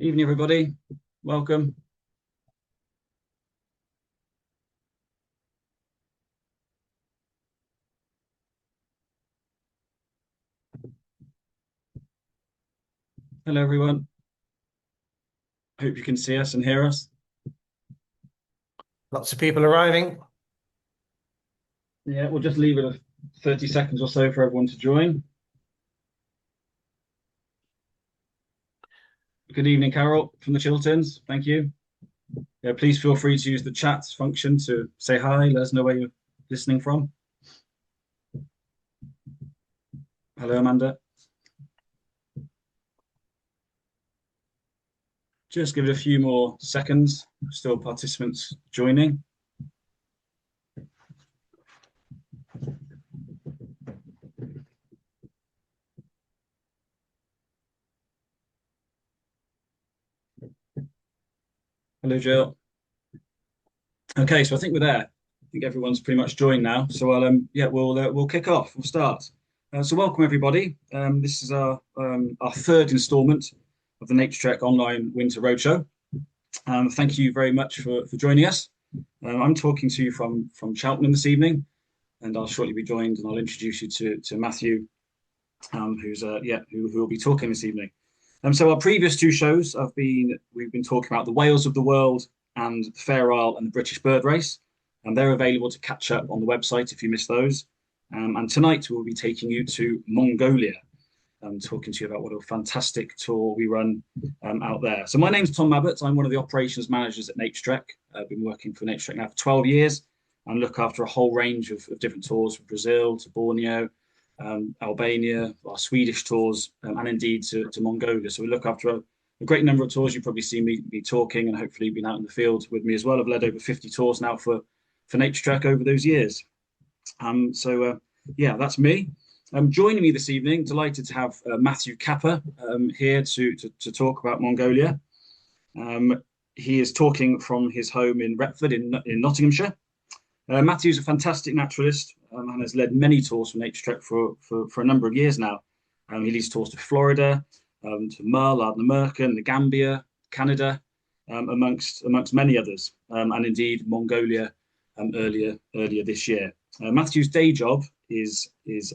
Evening, everybody. Welcome. Hello, everyone. Hope you can see us and hear us. Lots of people arriving. Yeah, we'll just leave it 30 seconds or so for everyone to join. Good evening, Carol from the Chilterns. Thank you. Yeah, please feel free to use the chat function to say hi, let us know where you're listening from. Hello, Amanda. Just give it a few more seconds. Still participants joining. Hello, Jill. Okay, so I think we're there. I think everyone's pretty much joined now. So we'll kick off. We'll start. So welcome everybody. This is our third instalment of the Naturetrek Online Winter Roadshow. Thank you very much for joining us. I'm talking to you from Cheltenham this evening, and I'll shortly be joined, and I'll introduce you to Matthew, who will be talking this evening. So our previous two shows we've been talking about the whales of the world and the Fair Isle and the British bird race, and they're available to catch up on the website if you missed those. And tonight we'll be taking you to Mongolia, talking to you about what a fantastic tour we run out there. So my name's Tom Mabbett. I'm one of the operations managers at Naturetrek. I've been working for Naturetrek now for 12 years and look after a whole range of different tours from Brazil to Borneo, Albania, our Swedish tours, and indeed to Mongolia. So we look after a great number of tours. You've probably seen me talking and hopefully been out in the field with me as well. I've led over 50 tours now for Naturetrek over those years. That's me. Joining me this evening, delighted to have Matthew Capper here to talk about Mongolia. He is talking from his home in Retford in Nottinghamshire. Matthew's a fantastic naturalist and has led many tours from Naturetrek for a number of years now. He leads tours to Florida, to Merle, Ardnamurchan, the Gambia, Canada, amongst many others, and indeed Mongolia earlier this year. Matthew's day job is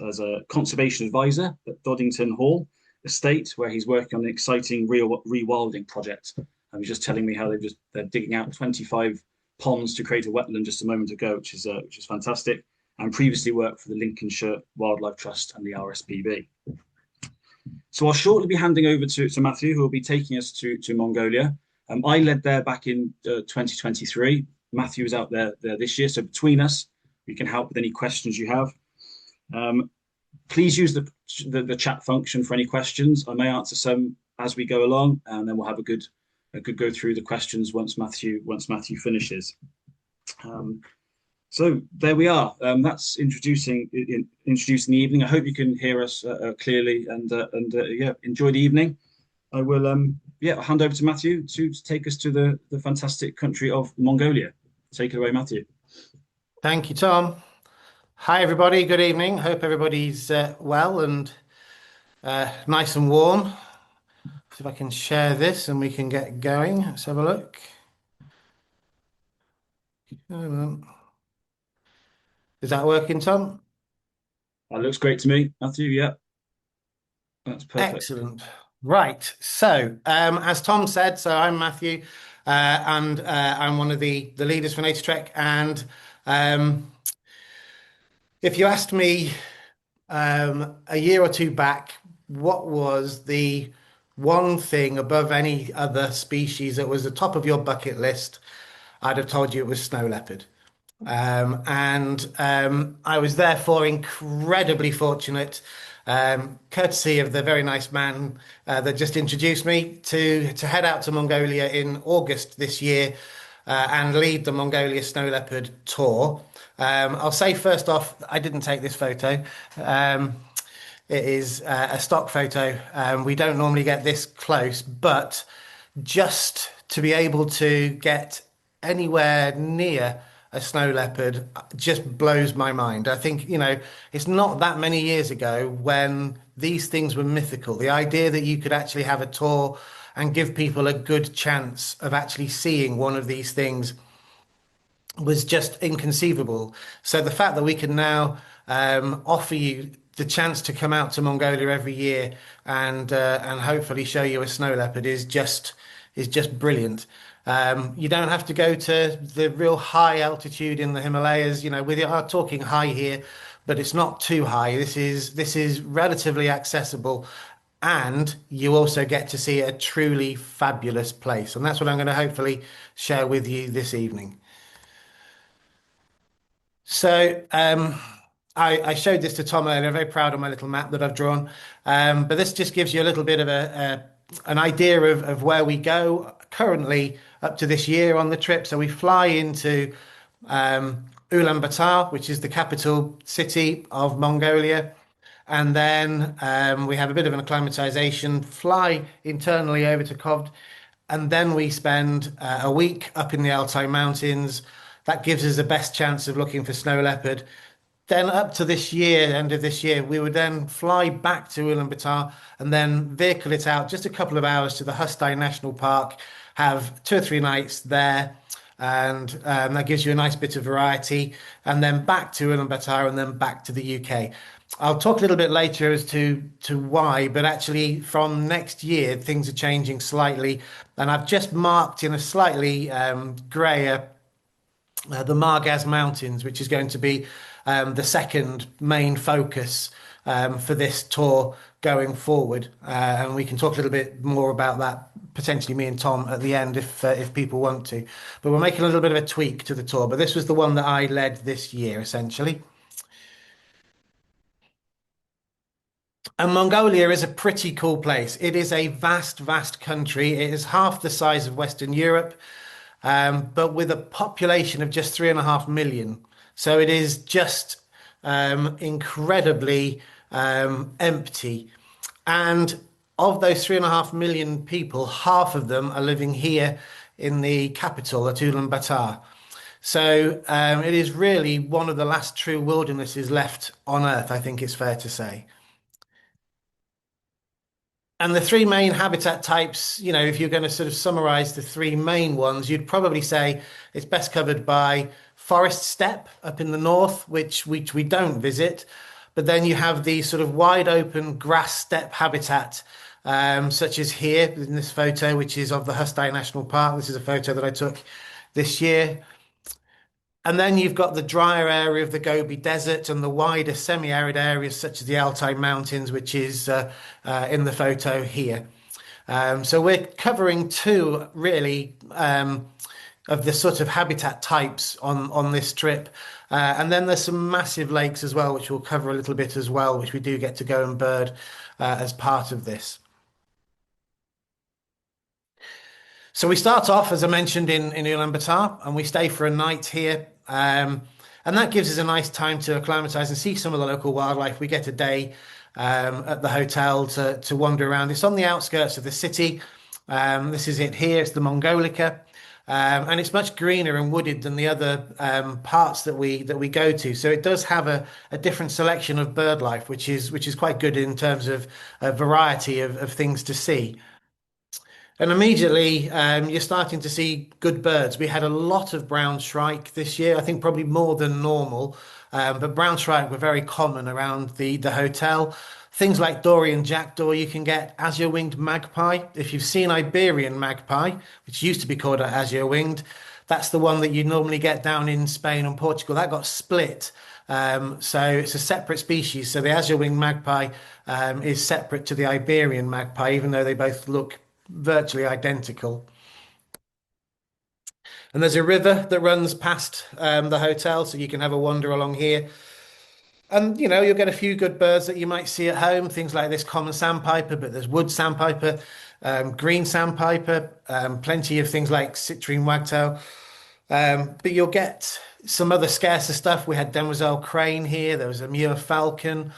as a conservation advisor at Doddington Hall Estate, where he's working on an exciting rewilding project. He's just telling me how they're digging out 25 ponds to create a wetland just a moment ago, which is fantastic. And previously worked for the Lincolnshire Wildlife Trust and the RSPB. So I'll shortly be handing over to Matthew, who will be taking us to Mongolia. I led there back in 2023. Matthew is out there this year. So between us, we can help with any questions you have. Please use the chat function for any questions. I may answer some as we go along, and then we'll have a good go through the questions once Matthew finishes. So there we are. That's introducing the evening. I hope you can hear us clearly and enjoy the evening. I will hand over to Matthew to take us to the fantastic country of Mongolia. Take it away, Matthew. Thank you, Tom. Hi, everybody. Good evening. Hope everybody's well and nice and warm. See if I can share this and we can get going. Let's have a look. Is that working, Tom? That looks great to me, Matthew. Yeah, that's perfect. Excellent. Right. So, as Tom said, I'm Matthew, and I'm one of the leaders for Naturetrek. And if you asked me a year or two back, what was the one thing above any other species that was the top of your bucket list, I'd have told you it was snow leopard. I was therefore incredibly fortunate, courtesy of the very nice man that just introduced me, to head out to Mongolia in August this year and lead the Mongolia Snow Leopard tour. I'll say first off, I didn't take this photo. It is a stock photo. We don't normally get this close, but just to be able to get anywhere near a snow leopard just blows my mind. I think, it's not that many years ago when these things were mythical. The idea that you could actually have a tour and give people a good chance of actually seeing one of these things was just inconceivable. So the fact that we can now offer you the chance to come out to Mongolia every year and hopefully show you a snow leopard is just brilliant. You don't have to go to the real high altitude in the Himalayas. You know, we are talking high here, but it's not too high. This is relatively accessible, and you also get to see a truly fabulous place. And that's what I'm going to hopefully share with you this evening. So I showed this to Tom earlier. I'm very proud of my little map that I've drawn. But this just gives you a little bit of an idea of where we go currently up to this year on the trip. So we fly into Ulaanbaatar, which is the capital city of Mongolia. And then we have a bit of an acclimatization, fly internally over to Kovd, and then we spend a week up in the Altai Mountains. That gives us the best chance of looking for snow leopard. Then up to this year, end of this year, we would then fly back to Ulaanbaatar and then vehicle it out just a couple of hours to the Altai National Park, have 2 or 3 nights there, and that gives you a nice bit of variety, and then back to Ulaanbaatar and then back to the UK. I'll talk a little bit later as to why, but actually from next year things are changing slightly, and I've just marked in a slightly grayer the Margaz Mountains, which is going to be the second main focus for this tour going forward. And we can talk a little bit more about that, potentially me and Tom at the end if people want to. But we're making a little bit of a tweak to the tour. But this was the one that I led this year, essentially. And Mongolia is a pretty cool place. It is a vast, vast country. It is half the size of Western Europe, but with a population of just 3.5 million. So it is just incredibly empty. And of those 3.5 million people, half of them are living here in the capital at Ulaanbaatar. So it is really one of the last true wildernesses left on Earth, I think it's fair to say. And the three main habitat types, you know, if you're going to sort of summarize the three main ones, you'd probably say it's best covered by forest steppe up in the north, which we don't visit. But then you have the sort of wide open grass steppe habitat, such as here in this photo, which is of the Altai National Park. This is a photo that I took this year. And then you've got the drier area of the Gobi Desert and the wider semi-arid areas such as the Altai Mountains, which is in the photo here. So we're covering two really of the sort of habitat types on this trip. And then there's some massive lakes as well, which we'll cover a little bit as well, which we do get to go and bird as part of this. So we start off, as I mentioned, in Ulaanbaatar, and we stay for a night here. And that gives us a nice time to acclimatise and see some of the local wildlife. We get a day at the hotel to wander around. It's on the outskirts of the city. This is it here. It's the Mongolica. And it's much greener and wooded than the other parts that we go to. So it does have a different selection of bird life, which is quite good in terms of a variety of things to see. And immediately, you're starting to see good birds. We had a lot of brown shrike this year, I think probably more than normal. But brown shrike were very common around the hotel. Things like Dorian jackdaw, you can get azure-winged magpie. If you've seen Iberian magpie, which used to be called azure-winged, that's the one that you normally get down in Spain and Portugal. That got split. So it's a separate species. So the azure-winged magpie is separate to the Iberian magpie, even though they both look virtually identical. And there's a river that runs past the hotel, so you can have a wander along here. And, you know, you'll get a few good birds that you might see at home, things like this common sandpiper, but there's wood sandpiper, green sandpiper, plenty of things like citrine wagtail. But you'll get some other scarcer stuff. We had demoiselle crane here. There was a mure falcon.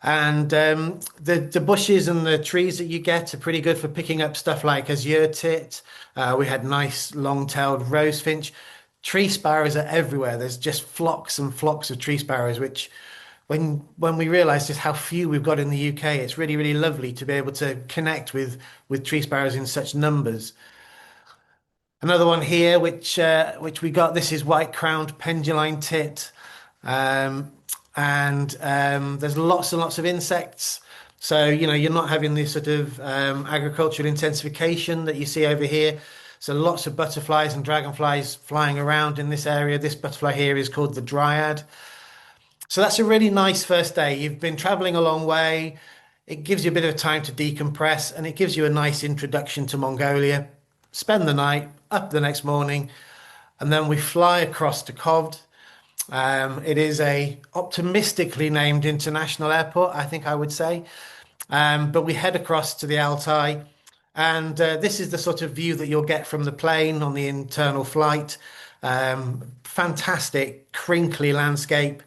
And the bushes and the trees that you get are pretty good for picking up stuff like azure tit. We had nice long-tailed rosefinch. Tree sparrows are everywhere. There's just flocks and flocks of tree sparrows, which when we realize just how few we've got in the UK, it's really, really lovely to be able to connect with tree sparrows in such numbers. Another one here, which we got. This is white-crowned penduline tit, um, and there's lots and lots of insects. So you're not having this sort of agricultural intensification that you see over here. So lots of butterflies and dragonflies flying around in this area. This butterfly here is called the dryad. So that's a really nice first day. You've been traveling a long way. It gives you a bit of time to decompress, and it gives you a nice introduction to Mongolia. Spend the night, up the next morning, and then we fly across to Kovd. It is a optimistically named international airport, I think I would say. But we head across to the Altai, and this is the sort of view that you'll get from the plane on the internal flight. Fantastic, crinkly landscape,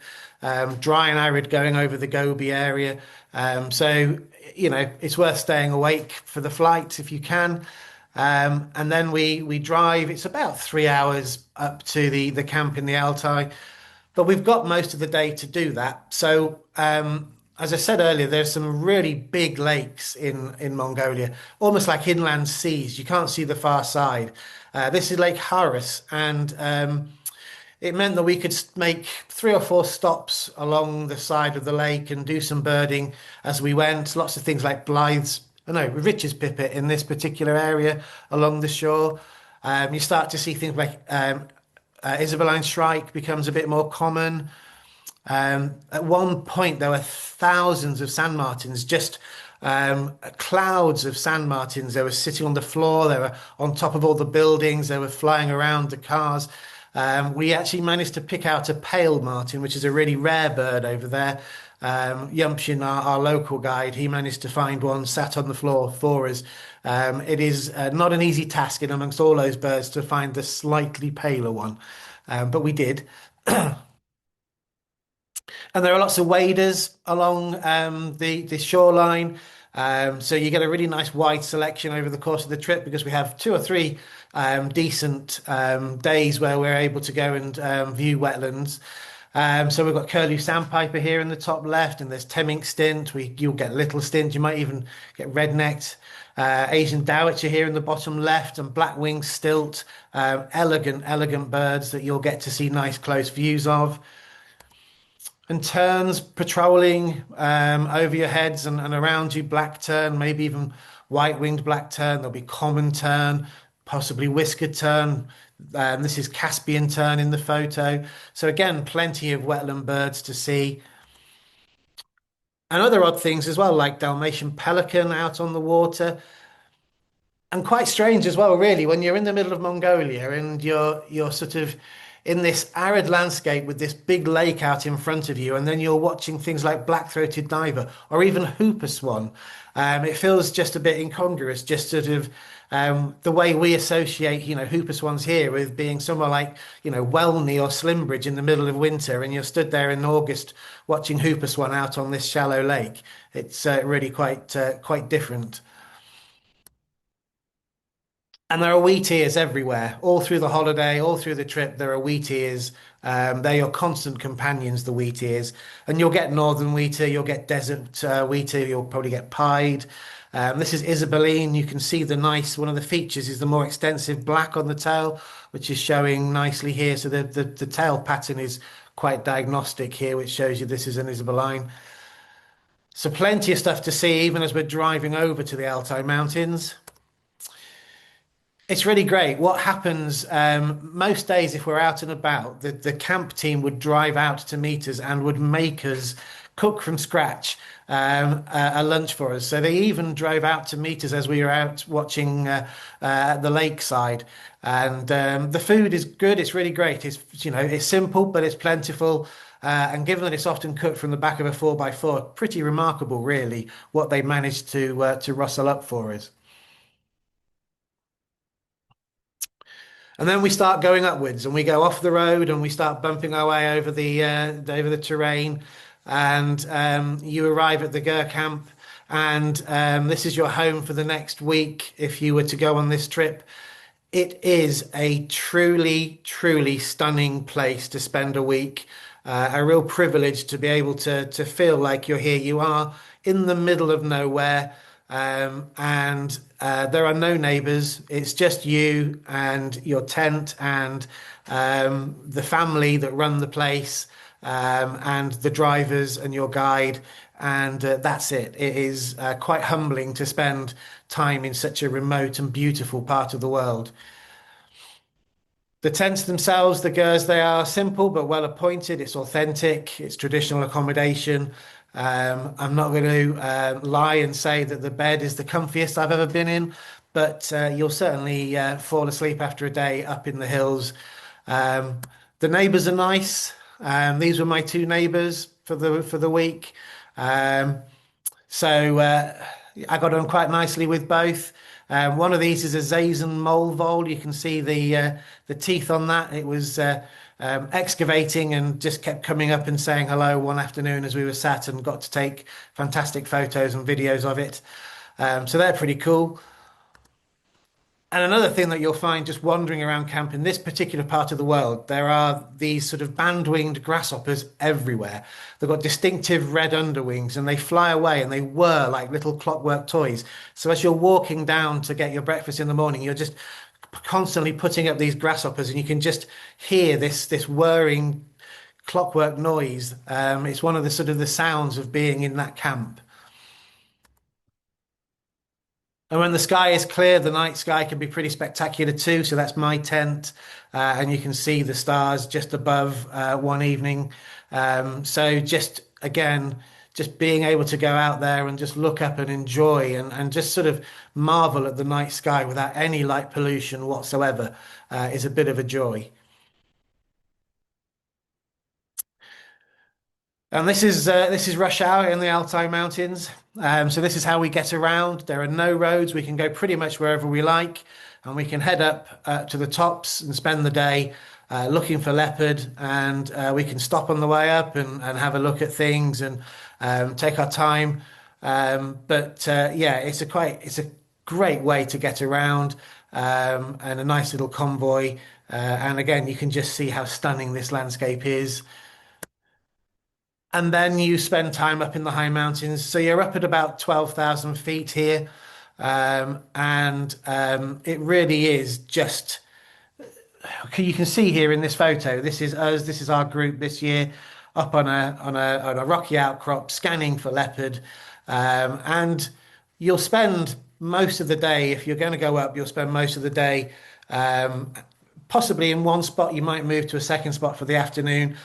dry and arid going over the Gobi area. So, it's worth staying awake for the flight if you can. And then we drive. It's about 3 hours up to the camp in the Altai, but we've got most of the day to do that. So, as I said earlier, there's some really big lakes in Mongolia, almost like inland seas. You can't see the far side. This is Lake Haris, and it meant that we could make 3 or 4 stops along the side of the lake and do some birding as we went. Lots of things like Blythe's, no, Rich's pipit in this particular area along the shore. You start to see things like Isabelline shrike becomes a bit more common. At one point, there were thousands of sand martins, just clouds of sand martins. They were sitting on the floor, they were on top of all the buildings, they were flying around the cars. We actually managed to pick out a pale martin, which is a really rare bird over there. Yumpshin, our local guide, he managed to find one sat on the floor for us. It is not an easy task in amongst all those birds to find the slightly paler one, but we did. And there are lots of waders along the shoreline. So you get a really nice wide selection over the course of the trip because we have 2 or 3 decent days where we're able to go and view wetlands. So we've got curlew sandpiper here in the top left, and there's Temminck stint. You'll get little stint. You might even get red-necked. Asian dowitcher here in the bottom left, and black-winged stilt. Elegant birds that you'll get to see nice close views of. And terns patrolling over your heads and around you, black tern, maybe even white-winged black tern. There'll be common tern, possibly whiskered tern. This is Caspian tern in the photo. So again, plenty of wetland birds to see. And other odd things as well, like Dalmatian pelican out on the water. And quite strange as well, really, when you're in the middle of Mongolia and you're sort of in this arid landscape with this big lake out in front of you, and then you're watching things like black-throated diver or even whooper swan. It feels just a bit incongruous, just sort of the way we associate, whooper swans here with being somewhere like, Welney or Slimbridge in the middle of winter, and you're stood there in August watching whooper swan out on this shallow lake. It's really quite different. And there are wheat ears everywhere, all through the holiday, all through the trip. There are wheat ears. They're your constant companions, the wheat ears. And you'll get northern wheater, you'll get desert wheater, you'll probably get pied. This is Isabelline. You can see one of the features is the more extensive black on the tail, which is showing nicely here. So the tail pattern is quite diagnostic here, which shows you this is an Isabelline. So plenty of stuff to see, even as we're driving over to the Altai Mountains. It's really great. What happens most days if we're out and about, the camp team would drive out to meet us and would make us cook from scratch a lunch for us. So they even drove out to meet us as we were out watching the lakeside. And the food is good. It's really great. It's simple, but it's plentiful. And given that it's often cooked from the back of a 4x4, pretty remarkable, really, what they managed to rustle up for us. And then we start going upwards, and we go off the road, and we start bumping our way over the terrain, and you arrive at the Gur camp, and this is your home for the next week if you were to go on this trip. It is a truly, truly stunning place to spend a week. a real privilege to be able to feel like you're here. You are in the middle of nowhere, and there are no neighbors. It's just you and your tent and the family that run the place, and the drivers and your guide. And that's it. It is quite humbling to spend time in such a remote and beautiful part of the world. The tents themselves, the gers, they are simple but well appointed. It's authentic. It's traditional accommodation. I'm not going to lie and say that the bed is the comfiest I've ever been in, but you'll certainly fall asleep after a day up in the hills. Um, the neighbours are nice. These were my two neighbours for the week. Um, so I got on quite nicely with both. One of these is a Zazen mole vole. You can see the teeth on that. It was excavating and just kept coming up and saying hello one afternoon as we were sat, and got to take fantastic photos and videos of it. So they're pretty cool. And another thing that you'll find just wandering around camp in this particular part of the world, there are these sort of band-winged grasshoppers everywhere. They've got distinctive red underwings and they fly away and they whir like little clockwork toys. So as you're walking down to get your breakfast in the morning, you're just constantly putting up these grasshoppers and you can just hear this whirring clockwork noise. It's one of the sort of the sounds of being in that camp. And when the sky is clear, the night sky can be pretty spectacular too. So that's my tent, and you can see the stars just above one evening. So just again, just being able to go out there and just look up and enjoy and just sort of marvel at the night sky without any light pollution whatsoever is a bit of a joy. And this is rush hour in the Altai Mountains. So this is how we get around. There are no roads. We can go pretty much wherever we like, and we can head up to the tops and spend the day looking for leopard. And we can stop on the way up and have a look at things and take our time. But yeah, it's a great way to get around, and a nice little convoy. And again, you can just see how stunning this landscape is. And then you spend time up in the high mountains. So you're up at about 12,000 feet here. And it really is just, you can see here in this photo, this is us, this is our group this year up on a rocky outcrop scanning for leopard. And you'll spend most of the day, if you're going to go up, you'll spend most of the day possibly in one spot. You might move to a second spot for the afternoon,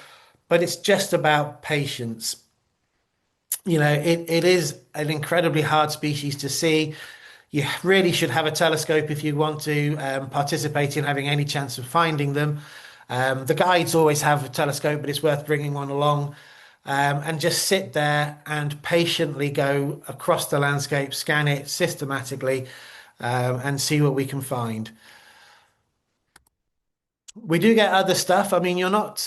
but it's just about patience. You know, it is an incredibly hard species to see. You really should have a telescope if you want to participate in having any chance of finding them. The guides always have a telescope, but it's worth bringing one along, and just sit there and patiently go across the landscape, scan it systematically, and see what we can find. We do get other stuff. I mean, you're not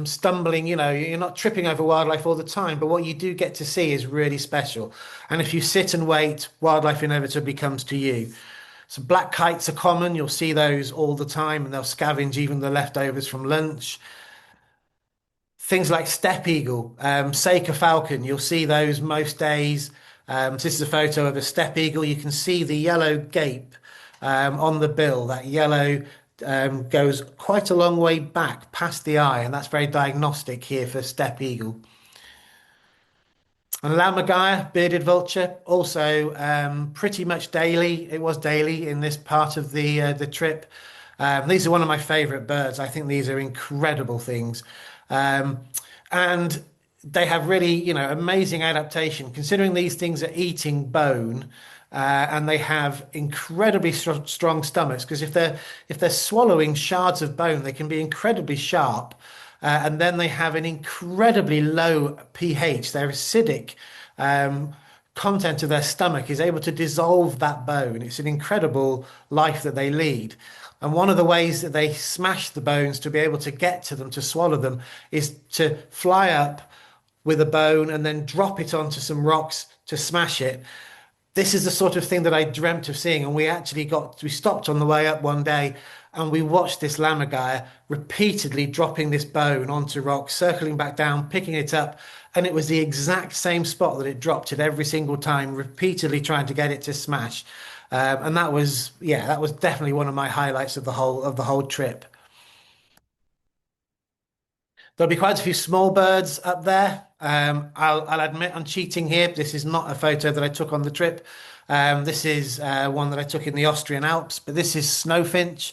stumbling, you know, you're not tripping over wildlife all the time, but what you do get to see is really special. And if you sit and wait, wildlife inevitably comes to you. So black kites are common. You'll see those all the time, and they'll scavenge even the leftovers from lunch. Things like steppe eagle, Saker falcon, you'll see those most days. So this is a photo of a steppe eagle. You can see the yellow gape on the bill. That yellow goes quite a long way back past the eye, and that's very diagnostic here for steppe eagle. And lammergeier, bearded vulture, also pretty much daily. It was daily in this part of the trip. These are one of my favorite birds. I think these are incredible things. And they have really, you know, amazing adaptation considering these things are eating bone. And they have incredibly strong stomachs because if they're swallowing shards of bone, they can be incredibly sharp. And then they have an incredibly low pH. Their acidic content of their stomach is able to dissolve that bone. It's an incredible life that they lead. And one of the ways that they smash the bones to be able to get to them, to swallow them, is to fly up with a bone and then drop it onto some rocks to smash it. This is the sort of thing that I dreamt of seeing, and we stopped on the way up one day, And we watched this lammergeier repeatedly dropping this bone onto rocks, circling back down, picking it up, and it was the exact same spot that it dropped it every single time, repeatedly trying to get it to smash. And that was, yeah, that was definitely one of my highlights of the whole trip. There'll be quite a few small birds up there. I'll admit I'm cheating here. This is not a photo that I took on the trip. This is one that I took in the Austrian Alps, but this is snowfinch.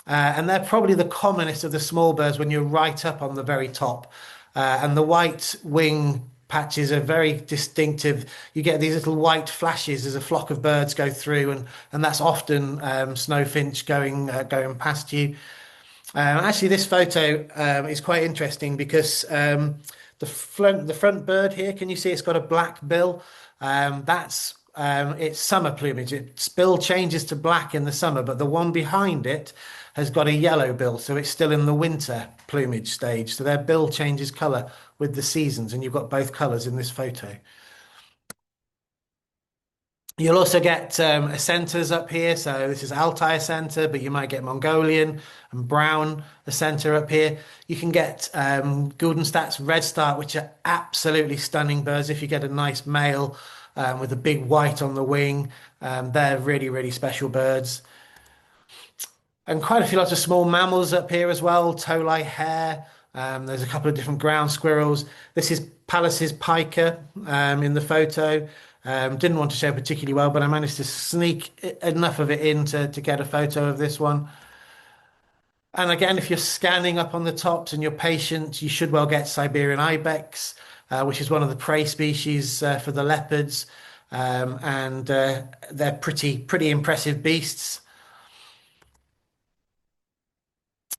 And they're probably the commonest of the small birds when you're right up on the very top. And the white wing patches are very distinctive. You get these little white flashes as a flock of birds go through, and that's often snowfinch going past you. Actually, this photo is quite interesting because the front bird here, can you see it's got a black bill? That's its summer plumage. Its bill changes to black in the summer, but the one behind it has got a yellow bill, so it's still in the winter plumage stage. So their bill changes colour with the seasons, and you've got both colours in this photo. You'll also get centers up here. So this is Altai center, but you might get Mongolian and brown center up here. You can get Guldenstadt's red start, which are absolutely stunning birds. If you get a nice male with a big white on the wing, they're really, really special birds. And quite a few lots of small mammals up here as well. Tolai hare. There's a couple of different ground squirrels. This is Pallas's piker in the photo. Didn't want to show particularly well, but I managed to sneak enough of it in to get a photo of this one. And again, if you're scanning up on the tops and you're patient, you should well get Siberian ibex, which is one of the prey species for the leopards. And they're pretty impressive beasts.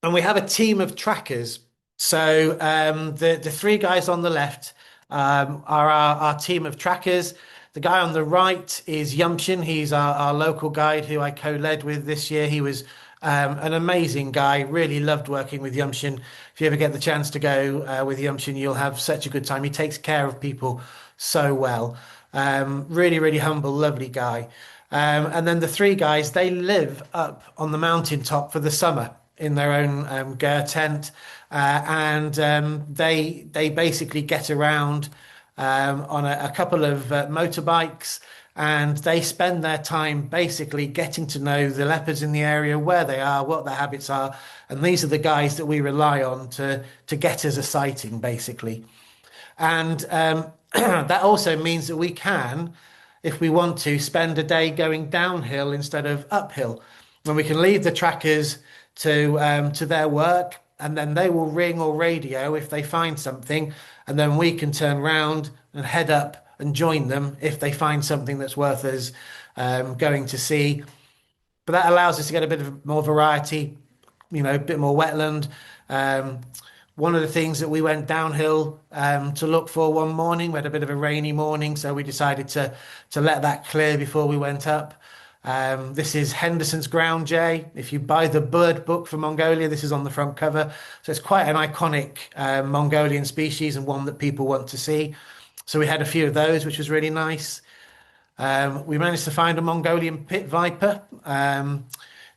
And we have a team of trackers. So the three guys on the left are our team of trackers. The guy on the right is Yumshin. He's our local guide who I co-led with this year. He was an amazing guy. Really loved working with Yumshin. If you ever get the chance to go with Yumshin, you'll have such a good time. He takes care of people so well. Really, really humble, lovely guy. And then the three guys, they live up on the mountaintop for the summer in their own ger tent, and they basically get around on a couple of motorbikes, and they spend their time basically getting to know the leopards in the area, where they are, what their habits are, and these are the guys that we rely on to get us a sighting, basically. And that also means that we can, if we want to, spend a day going downhill instead of uphill, when we can leave the trackers to their work, and then they will ring or radio if they find something, and then we can turn round and head up and join them if they find something that's worth us going to see. But that allows us to get a bit of more variety, a bit more wetland. One of the things that we went downhill to look for one morning, we had a bit of a rainy morning, so we decided to let that clear before we went up. This is Henderson's ground jay. If you buy the bird book for Mongolia, this is on the front cover. So it's quite an iconic Mongolian species, and one that people want to see. So we had a few of those, which was really nice. We managed to find a Mongolian pit viper.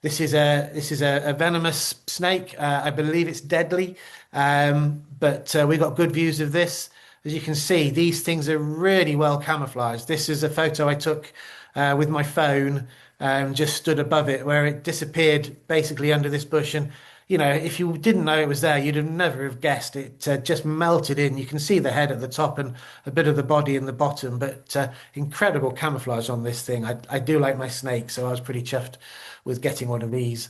This is a venomous snake. I believe it's deadly, but we got good views of this. As you can see, these things are really well camouflaged. This is a photo I took with my phone, just stood above it, where it disappeared basically under this bush. And if you didn't know it was there, you'd have never have guessed. It just melted in. You can see the head at the top and a bit of the body in the bottom, but incredible camouflage on this thing. I do like my snake, so I was pretty chuffed with getting one of these.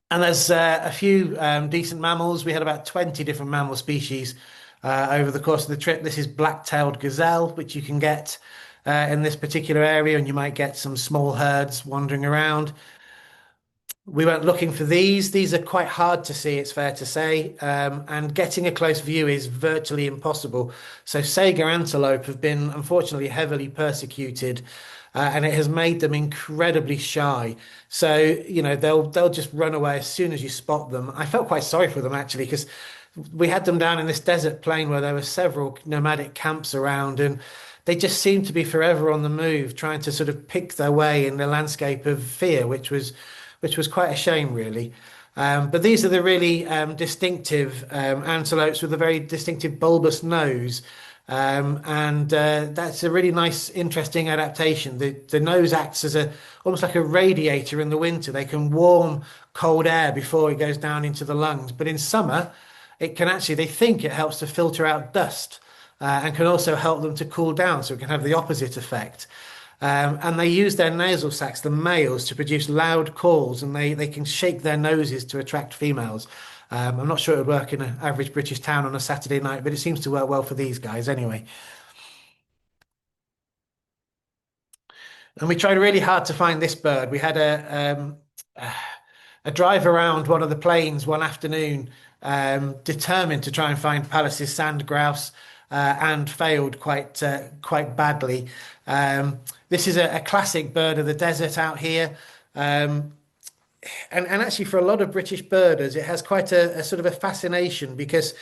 And there's a few decent mammals. We had about 20 different mammal species over the course of the trip. This is black-tailed gazelle, which you can get in this particular area, and you might get some small herds wandering around. We went looking for these. These are quite hard to see, it's fair to say, and getting a close view is virtually impossible. So Saiga antelope have been, unfortunately, heavily persecuted, and it has made them incredibly shy. So, they'll just run away as soon as you spot them. I felt quite sorry for them, actually, because we had them down in this desert plain where there were several nomadic camps around, and they just seem to be forever on the move, trying to sort of pick their way in the landscape of fear, which was quite a shame, really. But these are the really distinctive antelopes with a very distinctive bulbous nose. And that's a really nice, interesting adaptation. The nose acts as a almost like a radiator in the winter. They can warm cold air before it goes down into the lungs. But in summer, it can actually, they think it helps to filter out dust and can also help them to cool down. So it can have the opposite effect. And they use their nasal sacs, the males, to produce loud calls, and they can shake their noses to attract females. I'm not sure it would work in an average British town on a Saturday night, but it seems to work well for these guys anyway. And we tried really hard to find this bird. We had a drive around one of the plains one afternoon, determined to try and find Pallas's sand grouse, and failed quite badly. This is a classic bird of the desert out here. And actually, for a lot of British birders, it has quite a sort of a fascination because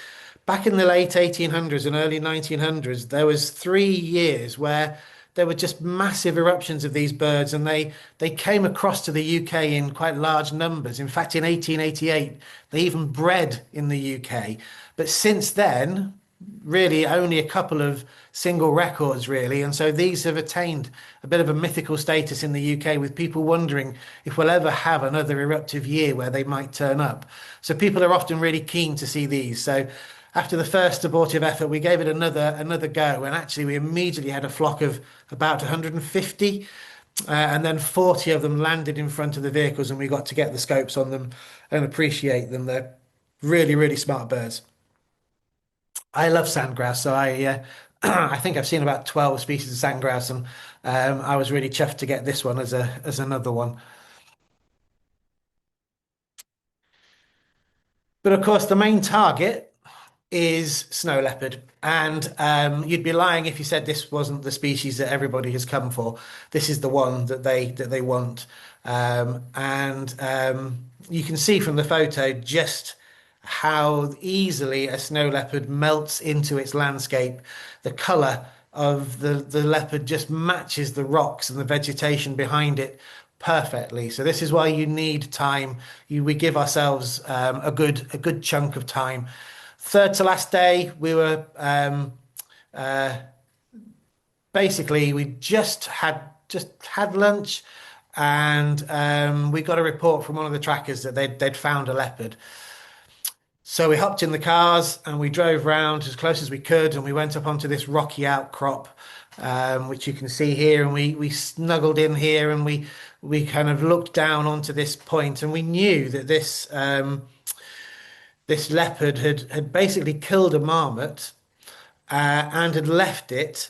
back in the late 1800s and early 1900s, there was 3 years where there were just massive eruptions of these birds, and they came across to the UK in quite large numbers. In fact, in 1888, they even bred in the UK. But since then, really only a couple of single records, really. And so these have attained a bit of a mythical status in the UK, with people wondering if we'll ever have another eruptive year where they might turn up. So people are often really keen to see these. So after the first abortive effort, we gave it another go, and actually we immediately had a flock of about 150, and then 40 of them landed in front of the vehicles, and we got to get the scopes on them and appreciate them. They're really, really smart birds. I love sandgrouse, so I I think I've seen about 12 species of sandgrouse, and I was really chuffed to get this one as another one. But of course, the main target is snow leopard, and you'd be lying if you said this wasn't the species that everybody has come for. This is the one that they want, and you can see from the photo just how easily a snow leopard melts into its landscape. The color of the leopard just matches the rocks and the vegetation behind it perfectly. So this is why you need time. We give ourselves a good chunk of time. Third to last day, we were basically we just had lunch, and we got a report from one of the trackers that they'd found a leopard. So we hopped in the cars and we drove round as close as we could, and we went up onto this rocky outcrop, which you can see here, and we snuggled in here, and we kind of looked down onto this point, and we knew that this leopard had basically killed a marmot, and had left it,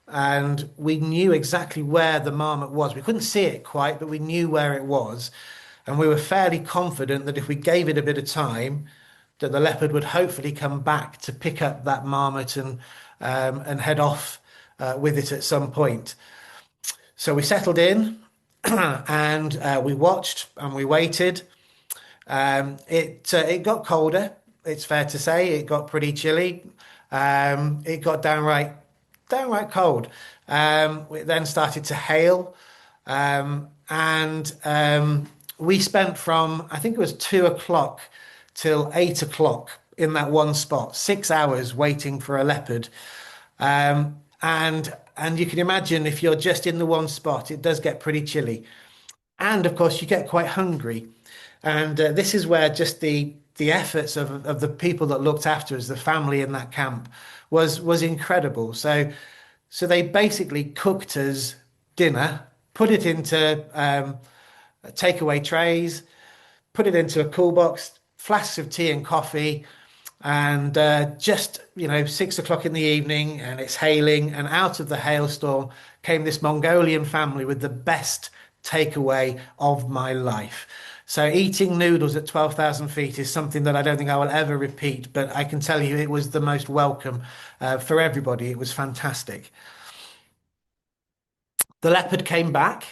and we knew exactly where the marmot was. We couldn't see it quite, but we knew where it was, and we were fairly confident that if we gave it a bit of time, that the leopard would hopefully come back to pick up that marmot and head off with it at some point. So we settled in and we watched and we waited. It got colder. It's fair to say it got pretty chilly. It got downright cold. It then started to hail, and we spent from, I think it was 2 o'clock till 8 o'clock in that one spot, 6 hours waiting for a leopard. And you can imagine if you're just in the one spot, it does get pretty chilly. And of course, you get quite hungry. And this is where just the efforts of the people that looked after us, the family in that camp, was incredible. So they basically cooked us dinner, put it into takeaway trays, put it into a cool box, flasks of tea and coffee, and just 6 o'clock in the evening, and it's hailing, and out of the hailstorm came this Mongolian family with the best takeaway of my life. So eating noodles at 12,000 feet is something that I don't think I will ever repeat, but I can tell you it was the most welcome for everybody. It was fantastic. The leopard came back.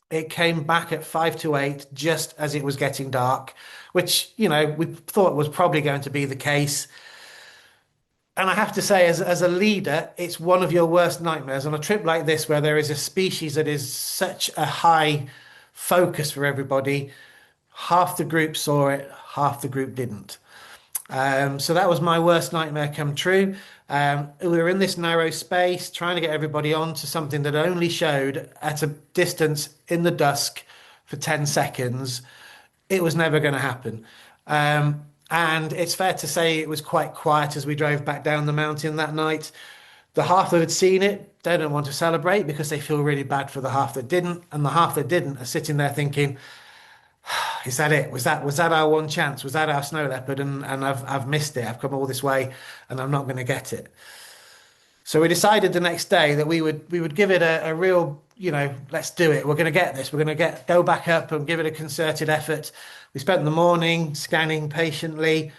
It came back at 5 to 8, just as it was getting dark, which, we thought was probably going to be the case. And I have to say, as a leader, it's one of your worst nightmares on a trip like this, where there is a species that is such a high focus for everybody. Half the group saw it, half the group didn't. So that was my worst nightmare come true. We were in this narrow space trying to get everybody onto something that only showed at a distance in the dusk for 10 seconds. It was never going to happen. And it's fair to say it was quite quiet as we drove back down the mountain that night. The half that had seen it, they don't want to celebrate because they feel really bad for the half that didn't. And the half that didn't are sitting there thinking, is that it? Was that our one chance? Was that our snow leopard? And I've missed it. I've come all this way and I'm not going to get it. So we decided the next day that we would give it a real, let's do it. We're going to get this. We're going to go back up and give it a concerted effort. We spent the morning scanning patiently.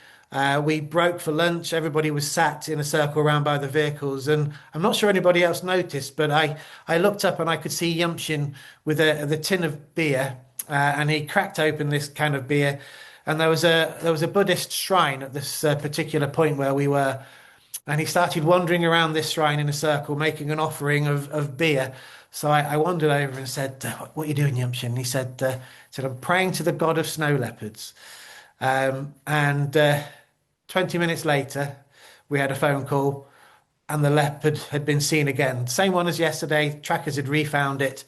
We broke for lunch. Everybody was sat in a circle around by the vehicles, and I'm not sure anybody else noticed, but I looked up and I could see Yumshin with the tin of beer, and he cracked open this can of beer, and there was a Buddhist shrine at this particular point where we were. And he started wandering around this shrine in a circle, making an offering of beer. So I wandered over and said, "What are you doing, Yumshin?" And he said, "I'm praying to the god of snow leopards." And 20 minutes later, we had a phone call, and the leopard had been seen again. Same one as yesterday. Trackers had refound it.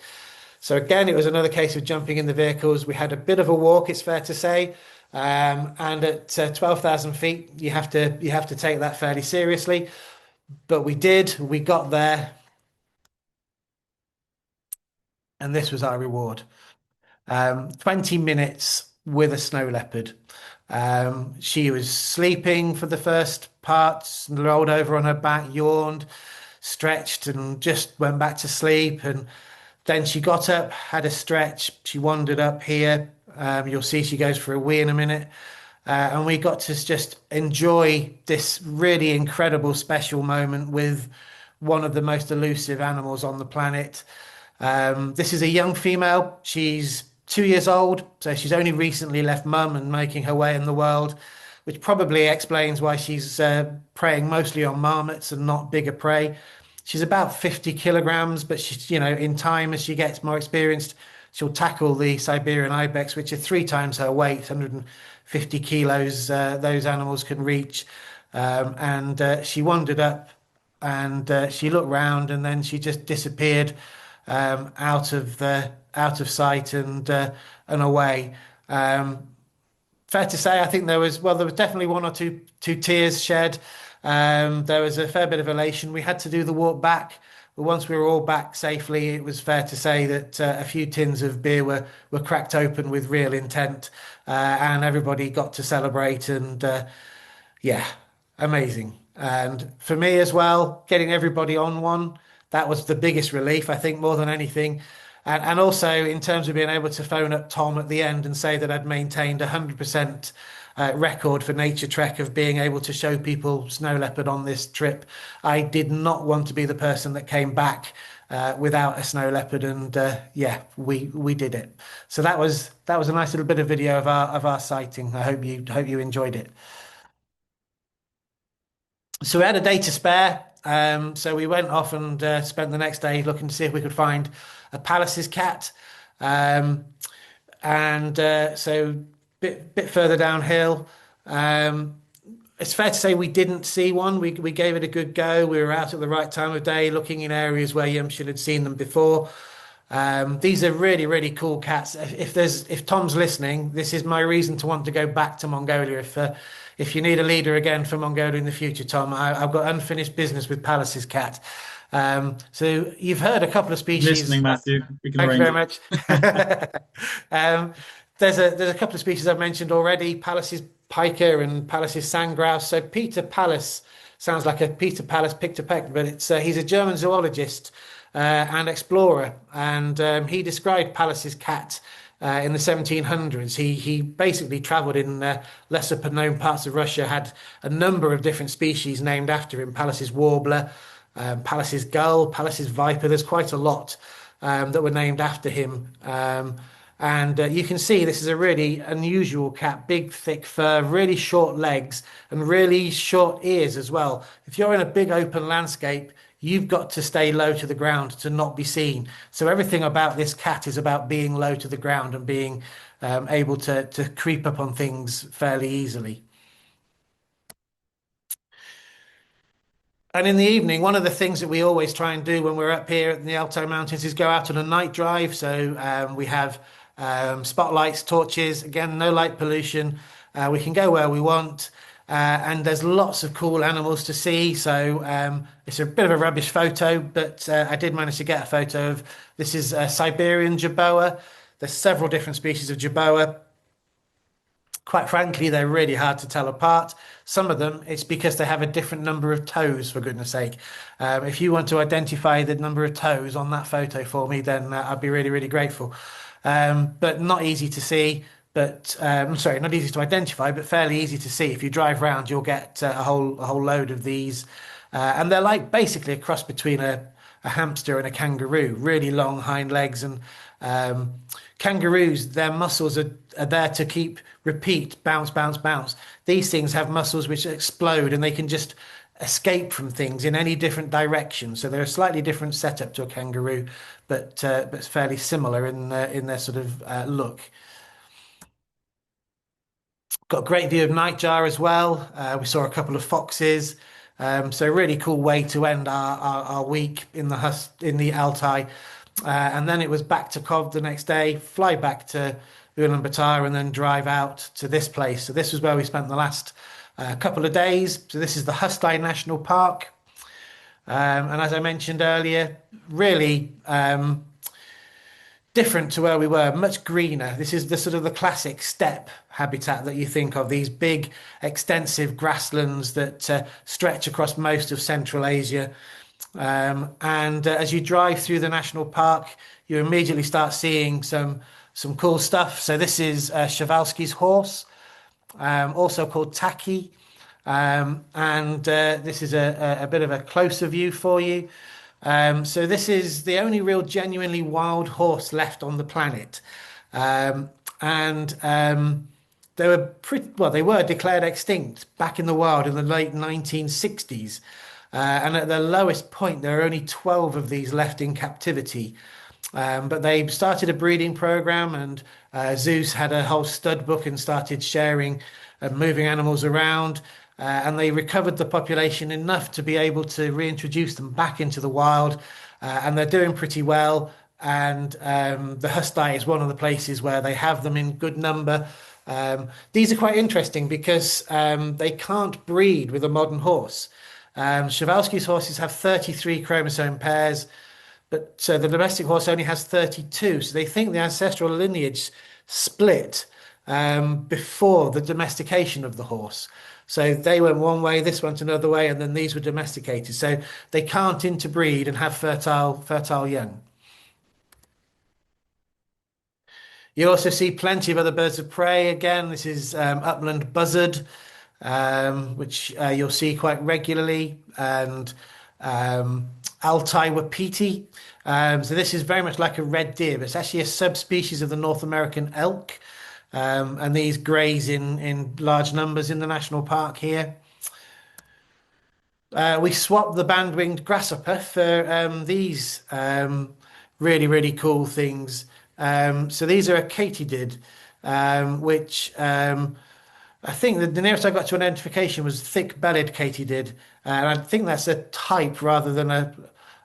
So again, it was another case of jumping in the vehicles. We had a bit of a walk, it's fair to say. And at 12,000 feet, you have to take that fairly seriously. But we did. We got there, and this was our reward. 20 minutes with a snow leopard. She was sleeping for the first part, rolled over on her back, yawned, stretched, and just went back to sleep. And then she got up, had a stretch. She wandered up here. You'll see she goes for a wee in a minute. And we got to just enjoy this really incredible, special moment with one of the most elusive animals on the planet. This is a young female. She's 2 years old, so she's only recently left mum and making her way in the world, which probably explains why she's preying mostly on marmots and not bigger prey. She's about 50 kilograms, but she's, in time, as she gets more experienced, she'll tackle the Siberian ibex, which are 3 times her weight, 150 kilos, those animals can reach. And she wandered up and she looked round, and then she just disappeared out of sight and away. Fair to say, I think there was definitely one or two tears shed. There was a fair bit of elation. We had to do the walk back, but once we were all back safely, it was fair to say that a few tins of beer were cracked open with real intent, and everybody got to celebrate. And yeah, amazing. And for me as well, getting everybody on one, that was the biggest relief, I think, more than anything. And also in terms of being able to phone up Tom at the end and say that I'd maintained 100% record for Naturetrek of being able to show people snow leopard on this trip. I did not want to be the person that came back without a snow leopard, and yeah, we did it. So that was a nice little bit of video of our sighting. I hope you enjoyed it. So we had a day to spare. So we went off and spent the next day looking to see if we could find a Pallas's cat. So bit further downhill. It's fair to say we didn't see one. We gave it a good go. We were out at the right time of day, looking in areas where Yumshin had seen them before. These are really, really cool cats. If Tom's listening, this is my reason to want to go back to Mongolia. If you need a leader again for Mongolia in the future, Tom, I've got unfinished business with Pallas's cat. So you've heard a couple of species. Listening, Matthew. Thank you very much. There's a couple of species I've mentioned already: Pallas's piker and Pallas's sandgrouse. So Peter Pallas sounds like a Peter Pallas picked a peck, but he's a German zoologist and explorer, and he described Pallas's cat in the 1700s. He basically travelled in lesser known parts of Russia, had a number of different species named after him: Pallas's warbler, Pallas's gull, Pallas's viper. There's quite a lot that were named after him. And you can see this is a really unusual cat, big, thick fur, really short legs, and really short ears as well. If you're in a big open landscape, you've got to stay low to the ground to not be seen. So everything about this cat is about being low to the ground and being able to creep up on things fairly easily. And in the evening, one of the things that we always try and do when we're up here in the Altai Mountains is go out on a night drive. So we have spotlights, torches, again, no light pollution. We can go where we want. And there's lots of cool animals to see. So it's a bit of a rubbish photo, but I did manage to get a photo of this is a Siberian jerboa. There's several different species of jerboa. Quite frankly, they're really hard to tell apart. Some of them, it's because they have a different number of toes, for goodness sake. If you want to identify the number of toes on that photo for me, then I'd be really, really grateful. But not easy to see, but I'm sorry, not easy to identify, but fairly easy to see. If you drive around, you'll get a whole load of these. And they're like basically a cross between a hamster and a kangaroo, really long hind legs. And kangaroos, their muscles are there to keep, repeat, bounce, bounce, bounce. These things have muscles which explode and they can just escape from things in any different direction. So they're a slightly different setup to a kangaroo, but fairly similar in their sort of look. Got a great view of Nightjar as well. We saw a couple of foxes. So a really cool way to end our week in the Altai. And then it was back to Kov the next day, fly back to Ulaanbaatar, and then drive out to this place. So this was where we spent the last couple of days. So this is the Altai National Park. And as I mentioned earlier, really different to where we were, much greener. This is the sort of the classic steppe habitat that you think of, these big, extensive grasslands that stretch across most of Central Asia. And as you drive through the national park, you immediately start seeing some cool stuff. So this is Przewalski's horse, also called Taki. And this is a bit of a closer view for you. So this is the only real genuinely wild horse left on the planet. And they were they were declared extinct back in the wild in the late 1960s. And at the lowest point, there are only 12 of these left in captivity. But they started a breeding program, and Zeus had a whole stud book and started sharing and moving animals around. And they recovered the population enough to be able to reintroduce them back into the wild. And they're doing pretty well. And the Altai is one of the places where they have them in good number. These are quite interesting because they can't breed with a modern horse. Przewalski's horses have 33 chromosome pairs, but so the domestic horse only has 32. So they think the ancestral lineage split before the domestication of the horse. So they went one way, this went another way, and then these were domesticated. So they can't interbreed and have fertile young. You also see plenty of other birds of prey. Again, this is upland buzzard, which you'll see quite regularly, and Altai wapiti. So this is very much like a red deer, but it's actually a subspecies of the North American elk. And these graze in large numbers in the national park here. We swapped the band-winged grasshopper for these really, really cool things. So these are a katydid, which I think the nearest I got to an identification was thick-bellied katydid, and I think that's a type rather than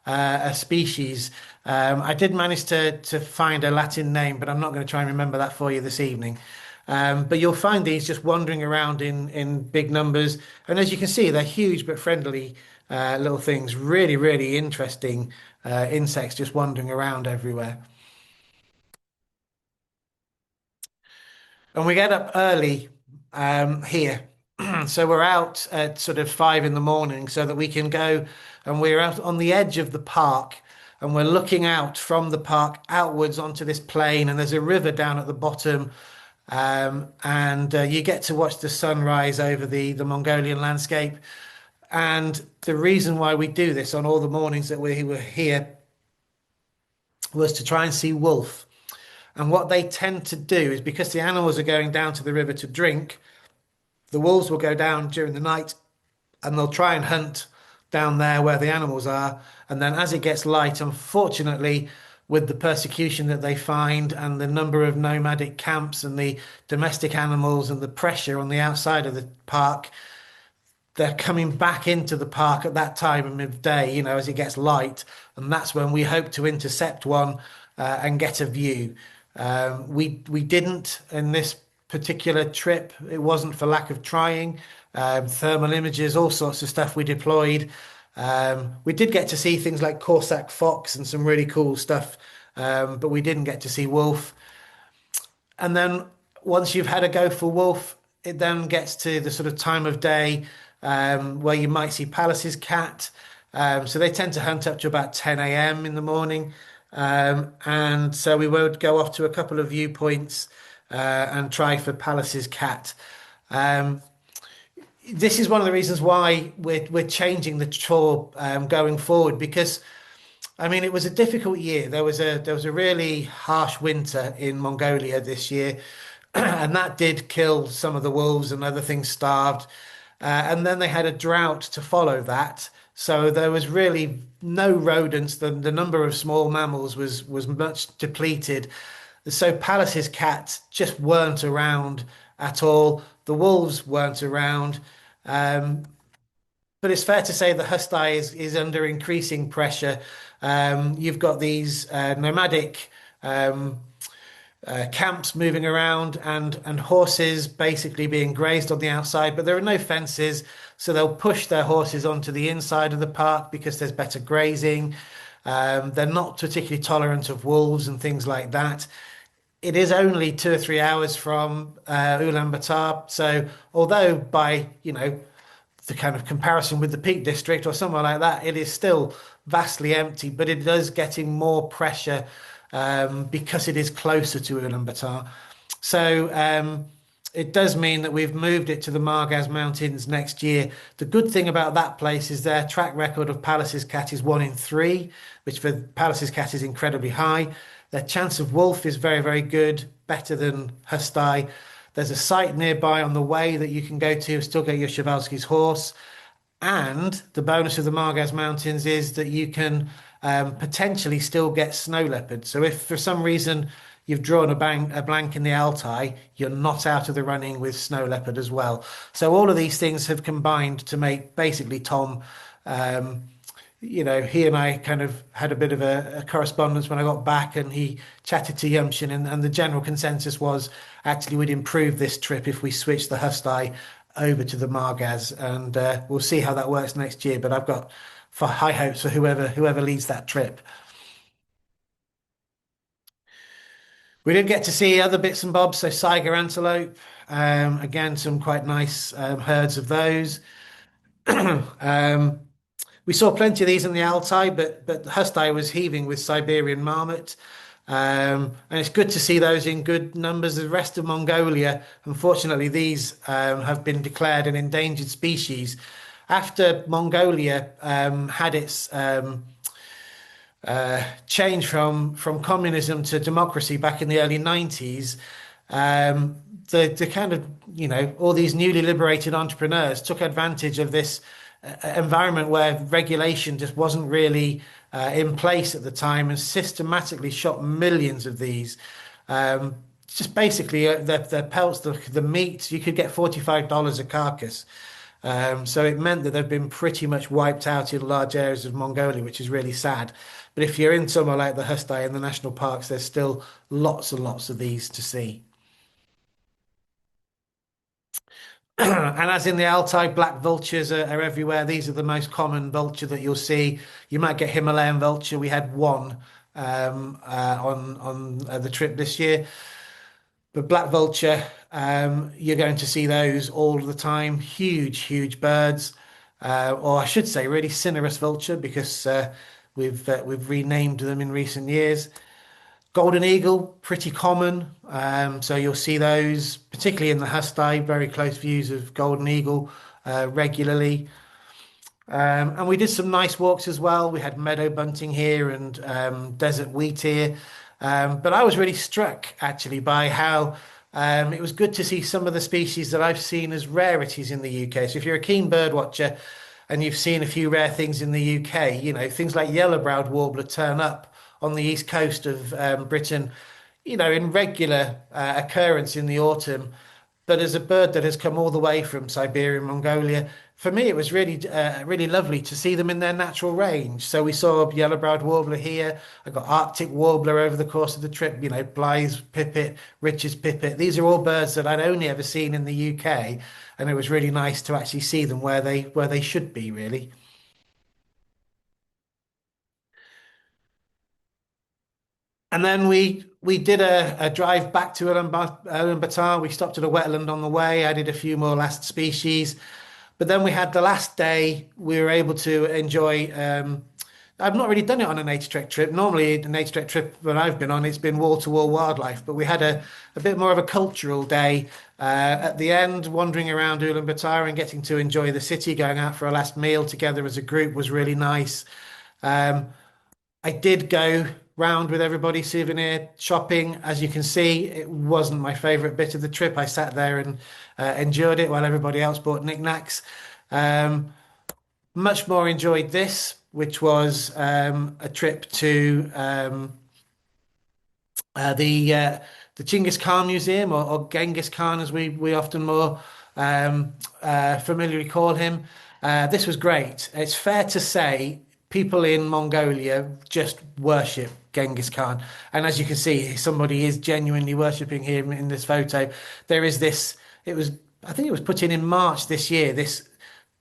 a species. I did manage to find a Latin name, but I'm not going to try and remember that for you this evening. But you'll find these just wandering around in big numbers, and as you can see, they're huge but friendly little things. Really, really interesting insects just wandering around everywhere. And we get up early here. So we're out at sort of 5 in the morning so that we can go, and we're out on the edge of the park, and we're looking out from the park outwards onto this plain, and there's a river down at the bottom. And you get to watch the sunrise over the Mongolian landscape. And the reason why we do this on all the mornings that we were here was to try and see wolf. And what they tend to do is because the animals are going down to the river to drink, the wolves will go down during the night and they'll try and hunt down there where the animals are. And then as it gets light, unfortunately, with the persecution that they find and the number of nomadic camps and the domestic animals and the pressure on the outside of the park, they're coming back into the park at that time of midday, as it gets light. And that's when we hope to intercept one and get a view. We didn't in this particular trip. It wasn't for lack of trying. Thermal images, all sorts of stuff we deployed. We did get to see things like Corsac fox and some really cool stuff, but we didn't get to see wolf. And then once you've had a go for wolf, it then gets to the sort of time of day where you might see Pallas's cat. So they tend to hunt up to about 10 a.m. in the morning. And so we would go off to a couple of viewpoints and try for Pallas's cat. This is one of the reasons why we're changing the tour going forward, because I mean it was a difficult year. There was a really harsh winter in Mongolia this year, and that did kill some of the wolves and other things starved. And then they had a drought to follow that. So there was really no rodents. The number of small mammals was much depleted. So Pallas's cats just weren't around at all. The wolves weren't around. But it's fair to say the Hustai is under increasing pressure. You've got these nomadic camps moving around and horses basically being grazed on the outside, but there are no fences, so they'll push their horses onto the inside of the park because there's better grazing. They're not particularly tolerant of wolves and things like that. It is only 2 or 3 hours from Ulaanbaatar, so although by the kind of comparison with the Peak District or somewhere like that, it is still vastly empty, but it is getting more pressure because it is closer to Ulaanbaatar. So it does mean that we've moved it to the Margaz Mountains next year. The good thing about that place is their track record of Pallas's cat is 1 in 3, which for Pallas's cat is incredibly high. Their chance of wolf is very, very good, better than Hustai. There's a site nearby on the way that you can go to, still get your Przewalski's horse. And the bonus of the Margaz Mountains is that you can potentially still get snow leopard. So if for some reason you've drawn a blank in the Altai, you're not out of the running with snow leopard as well. So all of these things have combined to make basically Tom, he and I kind of had a bit of a correspondence when I got back, and he chatted to Yumshin, and the general consensus was actually we'd improve this trip if we switched the Hustai over to the Margaz, and we'll see how that works next year. But I've got high hopes for whoever leads that trip. We did get to see other bits and bobs, so Saiga antelope, again some quite nice herds of those. We saw plenty of these in the Altai, but the Hustai was heaving with Siberian marmot. And it's good to see those in good numbers. The rest of Mongolia, unfortunately, these have been declared an endangered species. After Mongolia had its change from communism to democracy back in the early 90s, the kind of, all these newly liberated entrepreneurs took advantage of this environment where regulation just wasn't really in place at the time, and systematically shot millions of these. Just basically their pelts, the meat, you could get $45 a carcass. So it meant that they've been pretty much wiped out in large areas of Mongolia, which is really sad. But if you're in somewhere like the Hustai and the national parks, there's still lots and lots of these to see. And as in the Altai, black vultures are everywhere. These are the most common vulture that you'll see. You might get Himalayan vulture. We had one on the trip this year. But black vulture, you're going to see those all the time. Huge, huge birds. Or I should say really cinereous vulture, because we've renamed them in recent years. Golden eagle, pretty common. So you'll see those, particularly in the Hustai, very close views of golden eagle regularly. And we did some nice walks as well. We had meadow bunting here and desert wheat here. But I was really struck actually by how it was good to see some of the species that I've seen as rarities in the UK. So if you're a keen bird watcher and you've seen a few rare things in the UK, you know, things like yellow-browed warbler turn up on the east coast of Britain, you know, in regular occurrence in the autumn. But as a bird that has come all the way from Siberia and Mongolia, for me it was really lovely to see them in their natural range. So we saw yellow-browed warbler here. I got Arctic warbler over the course of the trip. You know, Blythe's pipit, Richard's pipit. These are all birds that I'd only ever seen in the UK, and it was really nice to actually see them where they should be, really. And then we did a drive back to Ulaanbaatar. We stopped at a wetland on the way. I did a few more last species. But then we had the last day, we were able to enjoy. I've not really done it on a Naturetrek trip. Normally, a Naturetrek trip that I've been on, it's been wall-to-wall wildlife. But we had a bit more of a cultural day at the end, wandering around Ulaanbaatar and getting to enjoy the city. Going out for a last meal together as a group was really nice. Um, I did go round with everybody souvenir shopping. As you can see, it wasn't my favorite bit of the trip. I sat there and enjoyed it while everybody else bought knickknacks. Um, Much more enjoyed this, which was a trip to the Genghis Khan Museum, or Genghis Khan, as we often more familiarly call him. This was great. It's fair to say people in Mongolia just worship Genghis Khan, and as you can see, somebody is genuinely worshipping him in this photo. There is this. It was, I think, it was put in March this year. This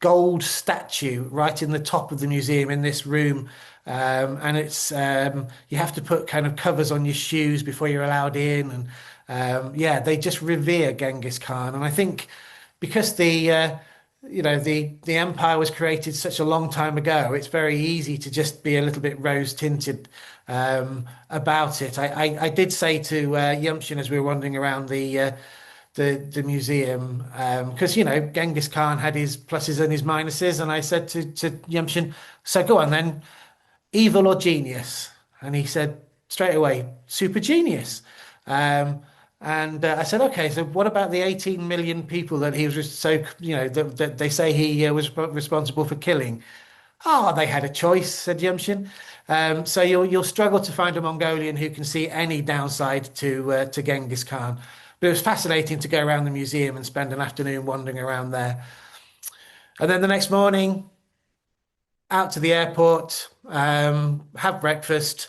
gold statue right in the top of the museum in this room. And it's you have to put kind of covers on your shoes before you're allowed in. And yeah, they just revere Genghis Khan. And I think because the empire was created such a long time ago, it's very easy to just be a little bit rose tinted about it. I did say to Yumshin as we were wandering around the museum, because you know Genghis Khan had his pluses and his minuses, and I said to Yumshin, so go on then, evil or genius? And he said straight away, super genius. And I said, okay, so what about the 18 million people that he was so, you know, that they say he was responsible for killing? Oh, they had a choice, said Yumshin. So you'll struggle to find a Mongolian who can see any downside to Genghis Khan. But it was fascinating to go around the museum and spend an afternoon wandering around there. And then the next morning, out to the airport, have breakfast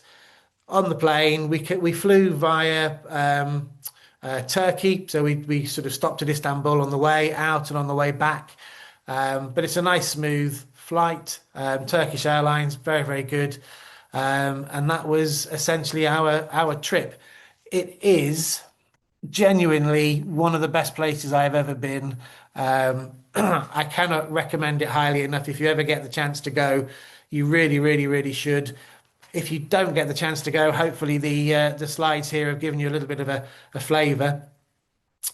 on the plane. We flew via Turkey, so we sort of stopped at Istanbul on the way out and on the way back. But it's a nice, smooth flight. Turkish Airlines, very, very good. And that was essentially our trip. It is genuinely one of the best places I've ever been. I cannot recommend it highly enough. If you ever get the chance to go, you really, really, really should. If you don't get the chance to go, hopefully the slides here have given you a little bit of a flavour.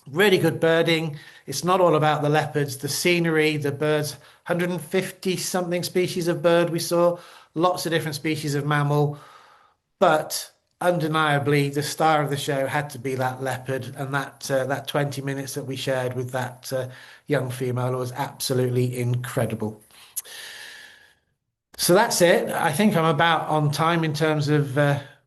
Really good birding. It's not all about the leopards, the scenery, the birds. 150 something species of bird we saw, lots of different species of mammal, but undeniably the star of the show had to be that leopard, and that 20 minutes that we shared with that young female was absolutely incredible. So that's it. I think I'm about on time in terms of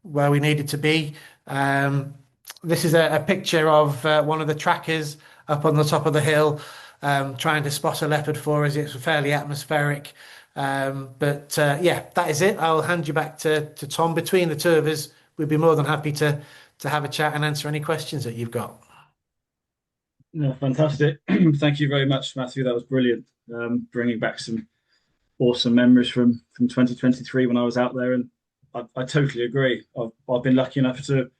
where we needed to be. This is a picture of one of the trackers up on the top of the hill, trying to spot a leopard for us. It's fairly atmospheric. But yeah, that is it. I'll hand you back to Tom. Between the two of us, we'd be more than happy to have a chat and answer any questions that you've got. No, fantastic. Thank you very much, Matthew. That was brilliant. Bringing back some awesome memories from 2023 when I was out there, and I totally agree. I've been lucky enough to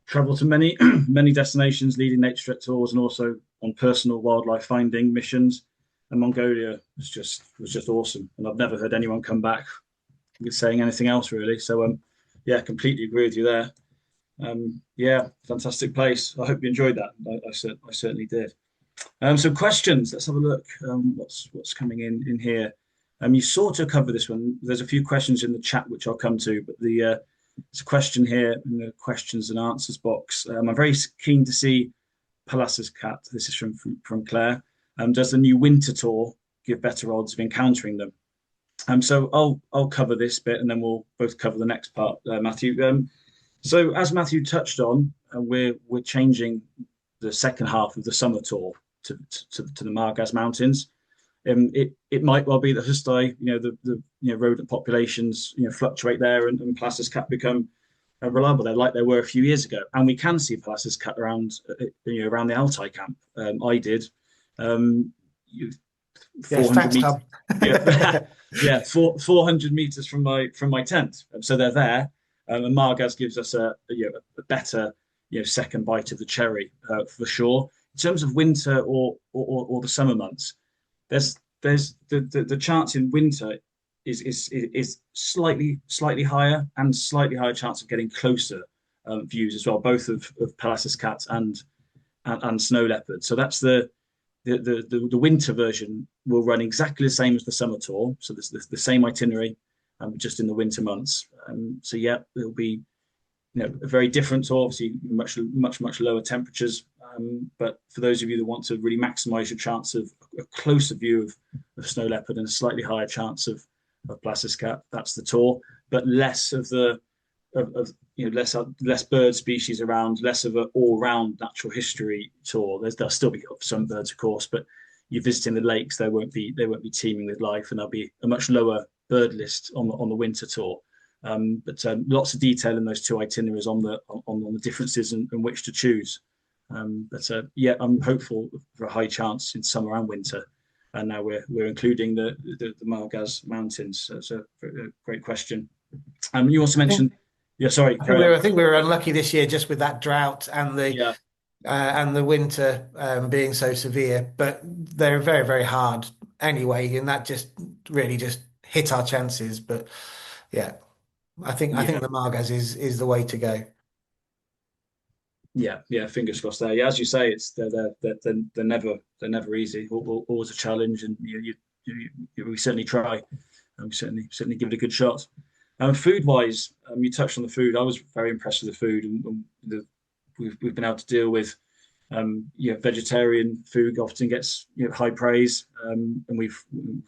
travel to many many destinations, leading Naturetrek tours, and also on personal wildlife finding missions. And Mongolia was just awesome, and I've never heard anyone come back with saying anything else really. So yeah, completely agree with you there. Yeah, fantastic place. I hope you enjoyed that. I certainly did. So questions. Let's have a look. What's coming in here. You sort of covered this one. There's a few questions in the chat which I'll come to, but There's a question here in the questions and answers box. I'm very keen to see Palas's cat. This is from Claire. Does the new winter tour give better odds of encountering them? So I'll cover this bit, and then we'll both cover the next part, Matthew. So as Matthew touched on, we're changing the second half of the summer tour to the Margaz Mountains. It might well be that Hustai, rodent populations, fluctuate there, and Palas's cat become reliable there, like they were a few years ago. And we can see Palas's cat around, around the Altai camp. I did. You, Yes, 400 thanks, meters. Tom. Yeah, yeah, 400 meters from my tent. So they're there, and Margaz gives us a better second bite of the cherry for sure. In terms of winter or the summer months, there's the chance in winter is slightly higher, and slightly higher chance of getting closer views as well, both of Pallas's cat and snow leopard. So that's the winter version will run exactly the same as the summer tour. So there's the same itinerary, just in the winter months. So yeah, it'll be a very different tour, obviously much lower temperatures. But for those of you that want to really maximise your chance of a closer view of snow leopard and a slightly higher chance of Pallas's cat, that's the tour. But less of the less bird species around, less of an all-round natural history tour. There'll still be some birds, of course, but you're visiting the lakes. They won't be teeming with life, and there'll be a much lower bird list on the winter tour. But lots of detail in those two itineraries on the differences and which to choose. But yeah, I'm hopeful for a high chance in summer and winter. And now we're including the Margaz Mountains. So it's a great question. You also mentioned. Yeah, sorry. I think we were unlucky this year just with that drought Yeah, and the winter being so severe. But they're very, very hard anyway, and that just really just hit our chances. But yeah, I think yeah, the Margaz is the way to go. yeah. Fingers crossed there. Yeah, as you say, they're never easy. Always a challenge, and we certainly try. And we certainly give it a good shot. Food wise, you touched on the food. I was very impressed with the food, and we've been able to deal with. Vegetarian food often gets high praise, and we've been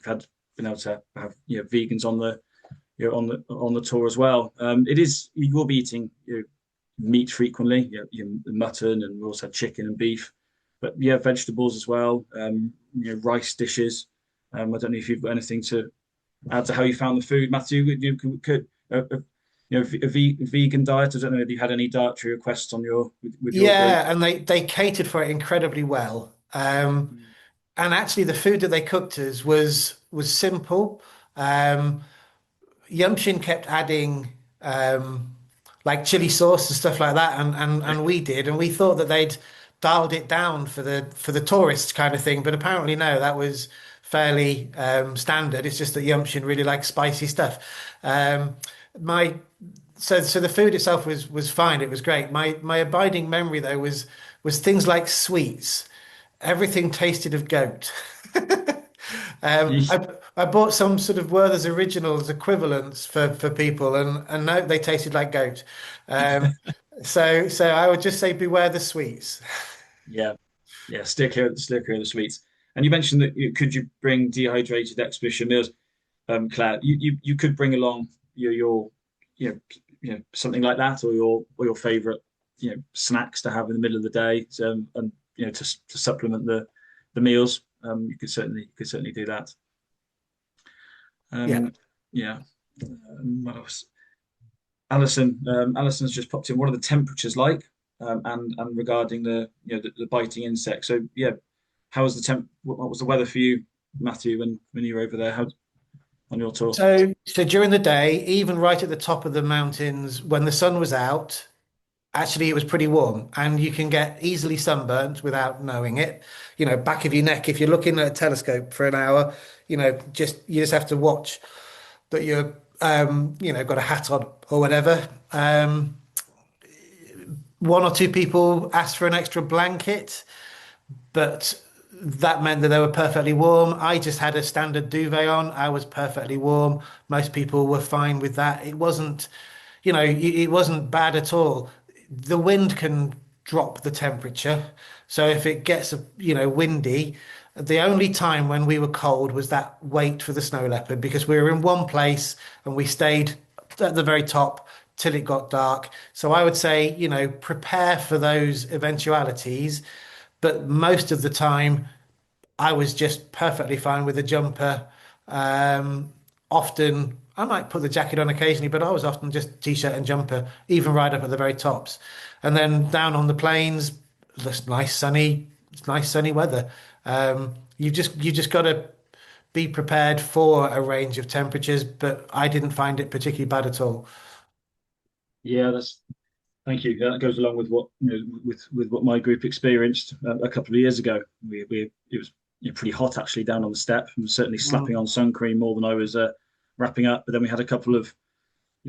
able to have vegans on the on the tour as well. You will be eating meat frequently, mutton, and we also had chicken and beef, but yeah, vegetables as well. Rice dishes. I don't know if you've got anything to add to how you found the food, Matthew. You could a vegan diet. I don't know if you had any dietary requests on with your group. Yeah, and they catered for it incredibly well. And actually, the food that they cooked us was simple. Um, Yumshin kept adding like chili sauce and stuff like that, and we did, and we thought that they'd dialed it down for the tourists kind of thing, but apparently no, that was fairly standard. It's just that Yumshin really likes spicy stuff. My so the food itself was fine. It was great. My abiding memory though was things like sweets. Everything tasted of goat. I bought some sort of Werther's Originals equivalents for people, and no, they tasted like goat. Um, so I would just say beware the sweets. Yeah, yeah. Steer clear of the sweets. And you mentioned that could you bring dehydrated expedition meals, Claire? You could bring along your something like that, or your favorite snacks to have in the middle of the day, and to supplement the meals. You could certainly do that. Yeah. Yeah. What else? Alison's just popped in. What are the temperatures like? And regarding the biting insects. So yeah, how was the What was the weather for you, Matthew, when you were over there? How on your tour? So during the day, even right at the top of the mountains, when the sun was out, actually it was pretty warm, and you can get easily sunburnt without knowing it. Back of your neck if you're looking at a telescope for an hour. You just have to watch that you're got a hat on or whatever. One or two people asked for an extra blanket, but that meant that they were perfectly warm. I just had a standard duvet on. I was perfectly warm. Most people were fine with that. it wasn't bad at all. The wind can drop the temperature. So if it gets, windy, the only time when we were cold was that wait for the snow leopard because we were in one place and we stayed at the very top till it got dark. So I would say, prepare for those eventualities, but most of the time I was just perfectly fine with a jumper. Often I might put the jacket on occasionally, but I was often just t-shirt and jumper, even right up at the very tops. And then down on the plains, just nice sunny weather. You just got to be prepared for a range of temperatures, but I didn't find it particularly bad at all. Yeah, that's thank you. That goes along with what with what my group experienced a couple of years ago. We it was pretty hot actually down on the steppe, and certainly slapping Mm. on sun cream more than I was wrapping up. But then we had a couple of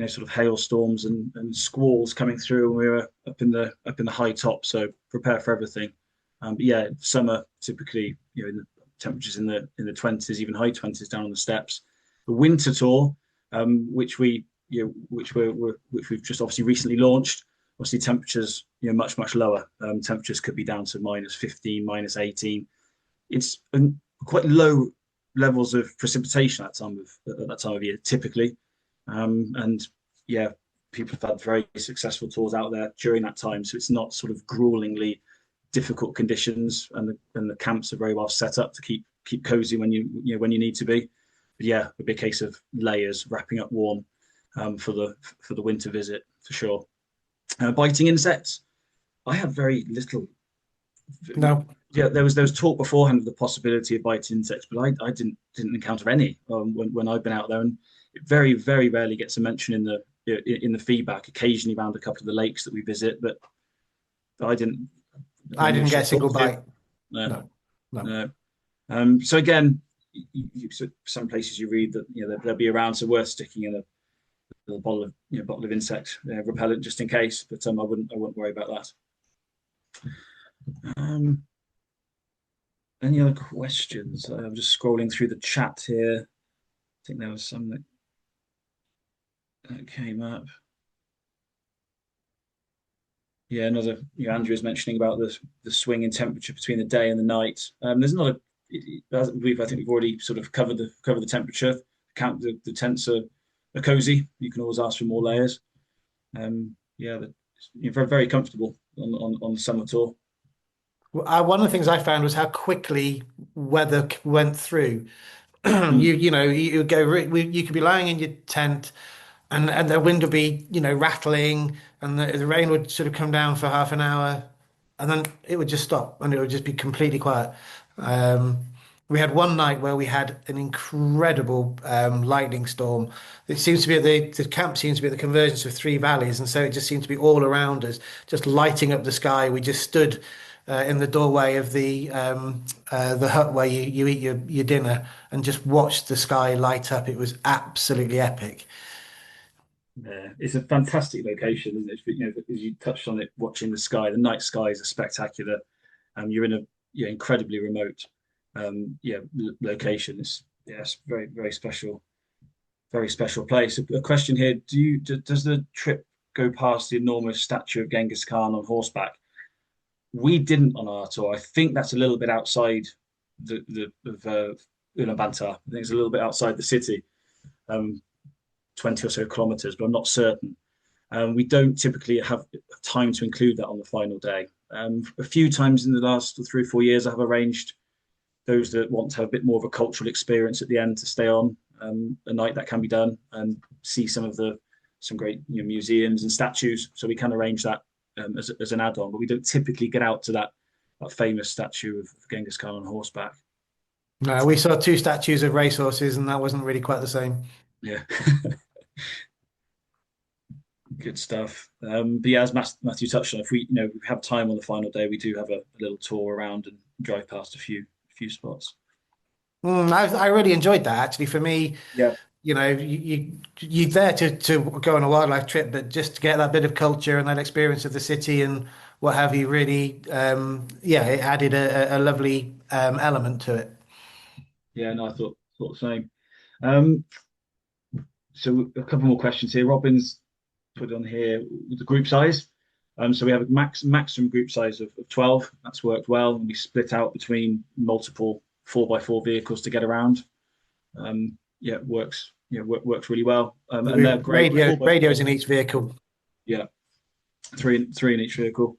sort of hailstorms and squalls coming through, and we were up in the high top. So prepare for everything. But yeah, summer typically in the temperatures in the 20s, even high 20s down on the steppes. The winter tour, which we which we've just obviously recently launched. Obviously, temperatures much lower. Temperatures could be down to -15, -18. It's quite low levels of precipitation at that time of year typically, and yeah, people have had very successful tours out there during that time. So it's not sort of gruelingly difficult conditions, and the camps are very well set up to keep cozy when when you need to be. But yeah, it'd be a case of layers, wrapping up warm for the winter visit for sure. Biting insects, I had very little. No. Yeah, there was talk beforehand of the possibility of biting insects, but I didn't encounter any when I've been out there, and it very rarely gets a mention in the feedback. Occasionally around a couple of the lakes that we visit, but I didn't. I didn't get Initial a single thoughts here. bite. No, No, no. no. So again, so some places you read that they'll be around, so worth sticking in a little bottle of insect repellent just in case. But I wouldn't worry about that. Um, any other questions? I'm just scrolling through the chat here. I think there was some that came up. Yeah, another. Andrew was mentioning about the swing in temperature between the day and the night. There's not a. I think we've already sort of covered the temperature. The tents are cozy. You can always ask for more layers. Yeah, you're very comfortable on the summer tour. One of the things I found was how quickly weather went through. Mm. You go, you could be lying in your tent and the wind would be, rattling and the rain would sort of come down for half an hour and then it would just stop and it would just be completely quiet. Um, we had one night where we had an incredible lightning storm. It seems to be the camp seems to be at the convergence of three valleys, and so it just seemed to be all around us, just lighting up the sky. We just stood in the doorway of the hut where you eat your dinner and just watched the sky light up. It was absolutely epic. Yeah, it's a fantastic location, isn't it? As you touched on it, watching the sky, the night skies are spectacular. You're in a incredibly remote, location. It's very special, very special place. A question here: does the trip go past the enormous statue of Genghis Khan on horseback? We didn't on our tour. I think that's a little bit outside the of Ulaanbaatar. I think it's a little bit outside the city, um, 20 or so kilometers, but I'm not certain. We don't typically have time to include that on the final day. A few times in the last 3 or 4 years, I have arranged those that want to have a bit more of a cultural experience at the end to stay on a night. That can be done and see some great museums and statues. So we can arrange that as an add-on, but we don't typically get out to that famous statue of Genghis Khan on horseback. No, we saw two statues of racehorses, and that wasn't really quite the same. Yeah, good stuff. But yeah, as Matthew touched on, if we have time on the final day, we do have a little tour around and drive past a few spots. I really enjoyed that actually. For me, Yeah, you're there to go on a wildlife trip, but just to get that bit of culture and that experience of the city and what have you, really, yeah, it added a lovely element to it. yeah, no, I thought the same. Um, so a couple more questions here. Robin's put on here with the group size. So we have a maximum group size of 12. That's worked well. And we split out between multiple 4x4 vehicles to get around. Yeah, it works. Yeah, works really well. And they're great. The 4x4, Radios in each vehicle. yeah, three in each vehicle.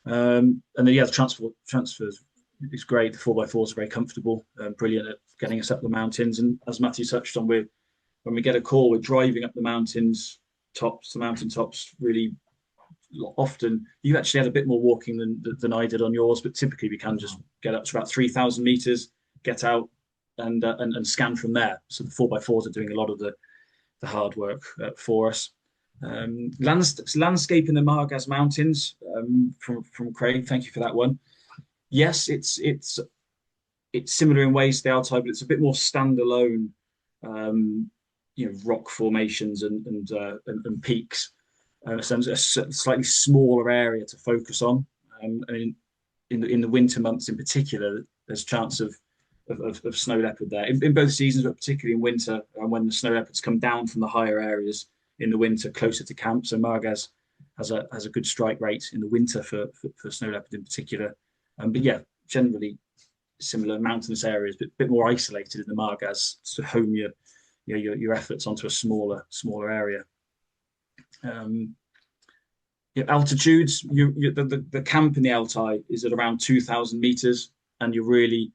And then yeah, the transfers is great. The 4x4s are very comfortable, brilliant at getting us up the mountains. And as Matthew touched on, when we get a call, we're driving up the mountain tops. Really often, you actually had a bit more walking than I did on yours, but typically we can just get up to about 3,000 meters, get out, and scan from there. So the 4x4s are doing a lot of the hard work for us. Landscape in the Margaz Mountains, from Craig. Thank you for that one. Yes, it's similar in ways to the Altai, but it's a bit more standalone. Rock formations and peaks. So it's a slightly smaller area to focus on. And in the winter months in particular, there's chance of snow leopard there in both seasons, but particularly in winter, when the snow leopards come down from the higher areas in the winter closer to camp. So Margaz has a good strike rate in the winter for snow leopard in particular. But yeah, generally similar mountainous areas, but a bit more isolated in the Margaz to home your efforts onto a smaller area. Altitudes. The camp in the Altai is at around 2,000 meters, and you're really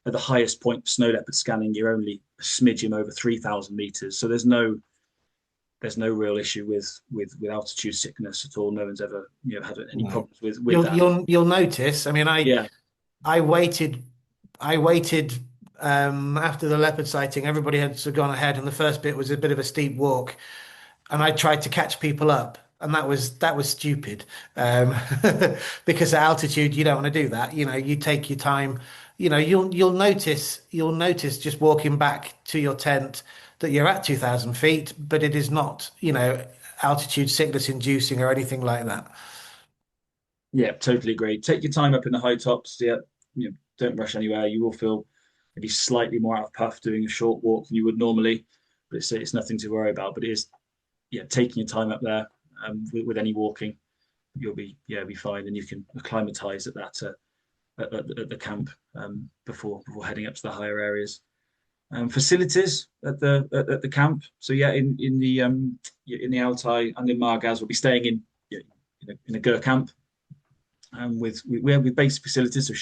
at the highest point for snow leopard scanning. You're only a smidgen over 3,000 meters, so there's no real issue with altitude sickness at all. No one's ever had any problems with that. You'll notice. I mean, I waited after the leopard sighting. Everybody had sort of gone ahead, and the first bit was a bit of a steep walk, and I tried to catch people up, and that was stupid, because at altitude you don't want to do that. You take your time. You'll notice just walking back to your tent that you're at 2,000 feet, but it is not altitude sickness inducing or anything like that. Yeah, totally agree. Take your time up in the high tops. Yeah, don't rush anywhere. You will feel maybe slightly more out of puff doing a short walk than you would normally, but it's nothing to worry about. But it is, taking your time up there with any walking, you'll be fine, and you can acclimatise at that at the camp before heading up to the higher areas. Facilities at the camp. So yeah, in the Altai and in Margaz, we'll be staying in a Gur camp, with basic facilities, so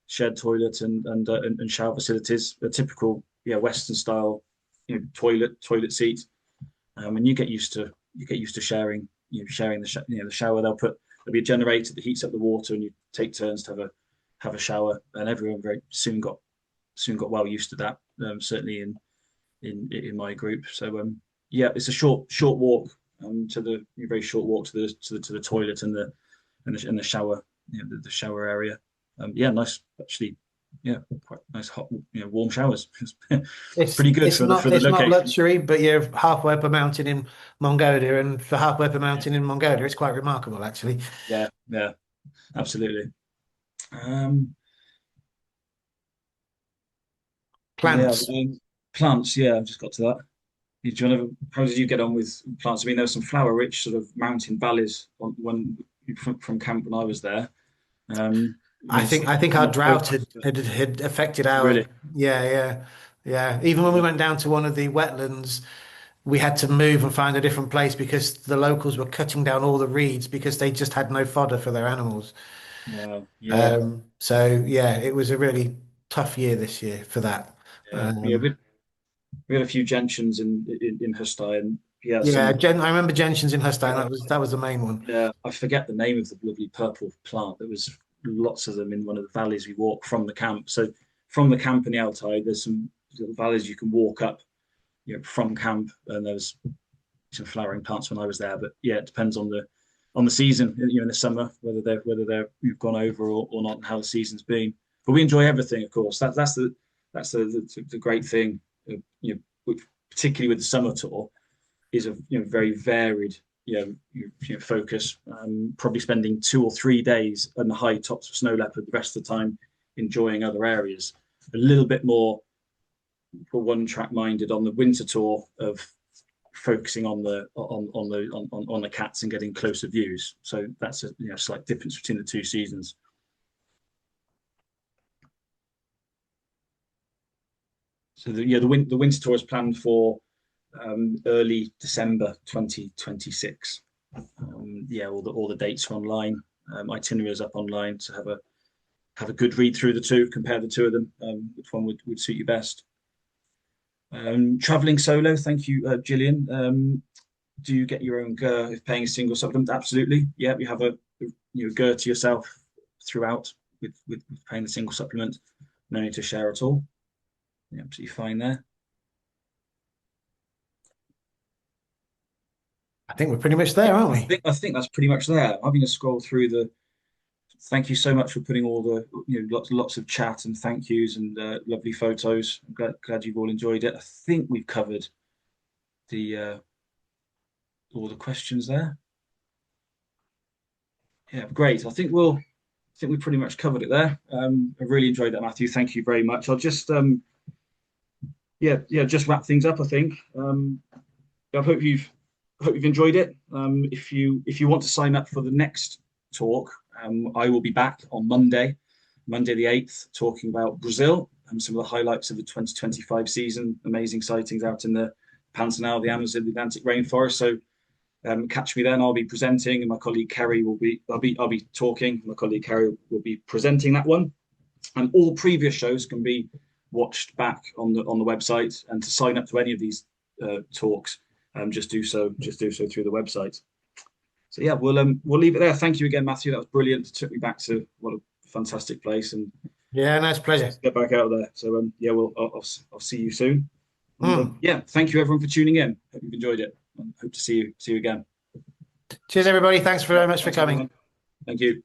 shared toilet and shower facilities, a typical Western style toilet seat, and you get used to sharing the shower. There'll be a generator that heats up the water, and you take turns to have a shower, and everyone very soon got well used to that. Certainly in my group. So it's a short walk very short walk to the toilet and the shower, the shower area. Nice actually. Yeah, quite nice hot, warm showers. Pretty good for the location. It's not luxury, but you're halfway up a mountain in Mongolia, and for halfway up a mountain in Mongolia, it's quite remarkable, actually. Yeah, absolutely. Plants. Plants. Yeah, I've just got to that. How did you get on with plants? I mean, there were some flower-rich sort of mountain valleys from camp when I was there. I think our drought had affected our. Really? Yeah. Even when we went down to one of the wetlands, we had to move and find a different place because the locals were cutting down all the reeds because they just had no fodder for their animals. Wow. Yeah. So yeah, it was a really tough year this year for that. Yeah. We had a few gentians in Hustai, and I remember gentians in Hustai. That was the main one. Yeah, I forget the name of the lovely purple plant. There was lots of them in one of the valleys we walked from the camp. So from the camp in the Altai, there's some little valleys you can walk up, from camp, and there's some flowering plants when I was there. But yeah, it depends on the season. In the summer, whether they're you've gone over or not, and how the season's been. But we enjoy everything, of course. That's the great thing. Particularly with the summer tour, is a very varied focus. Probably spending 2 or 3 days on the high tops of snow leopard, the rest of the time enjoying other areas. A little bit more for one track minded on the winter tour of focusing on the cats and getting closer views. So that's a slight difference between the two seasons. So the winter tour is planned for early December 2026. All the dates are online. Itinerary is up online, so have a good read through the two, compare the two of them, which one would suit you best. Traveling solo, thank you, Gillian. Do you get your own GER if paying a single supplement? Absolutely. Yeah, you have a GER to yourself throughout with paying the single supplement. No need to share at all. Yeah, absolutely fine there. I think we're pretty much there, aren't we? I think that's pretty much there. I'm going to scroll through the. Thank you so much for putting all the lots of chat and thank yous and lovely photos. I'm glad you've all enjoyed it. I think we've covered the all the questions there. Yeah, great. I think we pretty much covered it there. I really enjoyed that, Matthew. Thank you very much. I'll just just wrap things up. I think I hope you've enjoyed it. If you want to sign up for the next talk, I will be back on Monday the 8th, talking about Brazil and some of the highlights of the 2025 season. Amazing sightings out in the Pantanal, the Amazon, the Atlantic rainforest. So catch me then. I'll be presenting, and my colleague Kerry I'll be talking. My colleague Kerry will be presenting that one. And all previous shows can be watched back on the website. And to sign up to any of these talks, just do so through the website. So yeah, we'll leave it there. Thank you again, Matthew. That was brilliant. It took me back to what a fantastic place, and yeah, nice pleasure. Get back out there. So I'll see you soon. And, thank you everyone for tuning in. Hope you've enjoyed it. And hope to see you again. Cheers, everybody. Thanks very much for coming. Everyone. Thank you.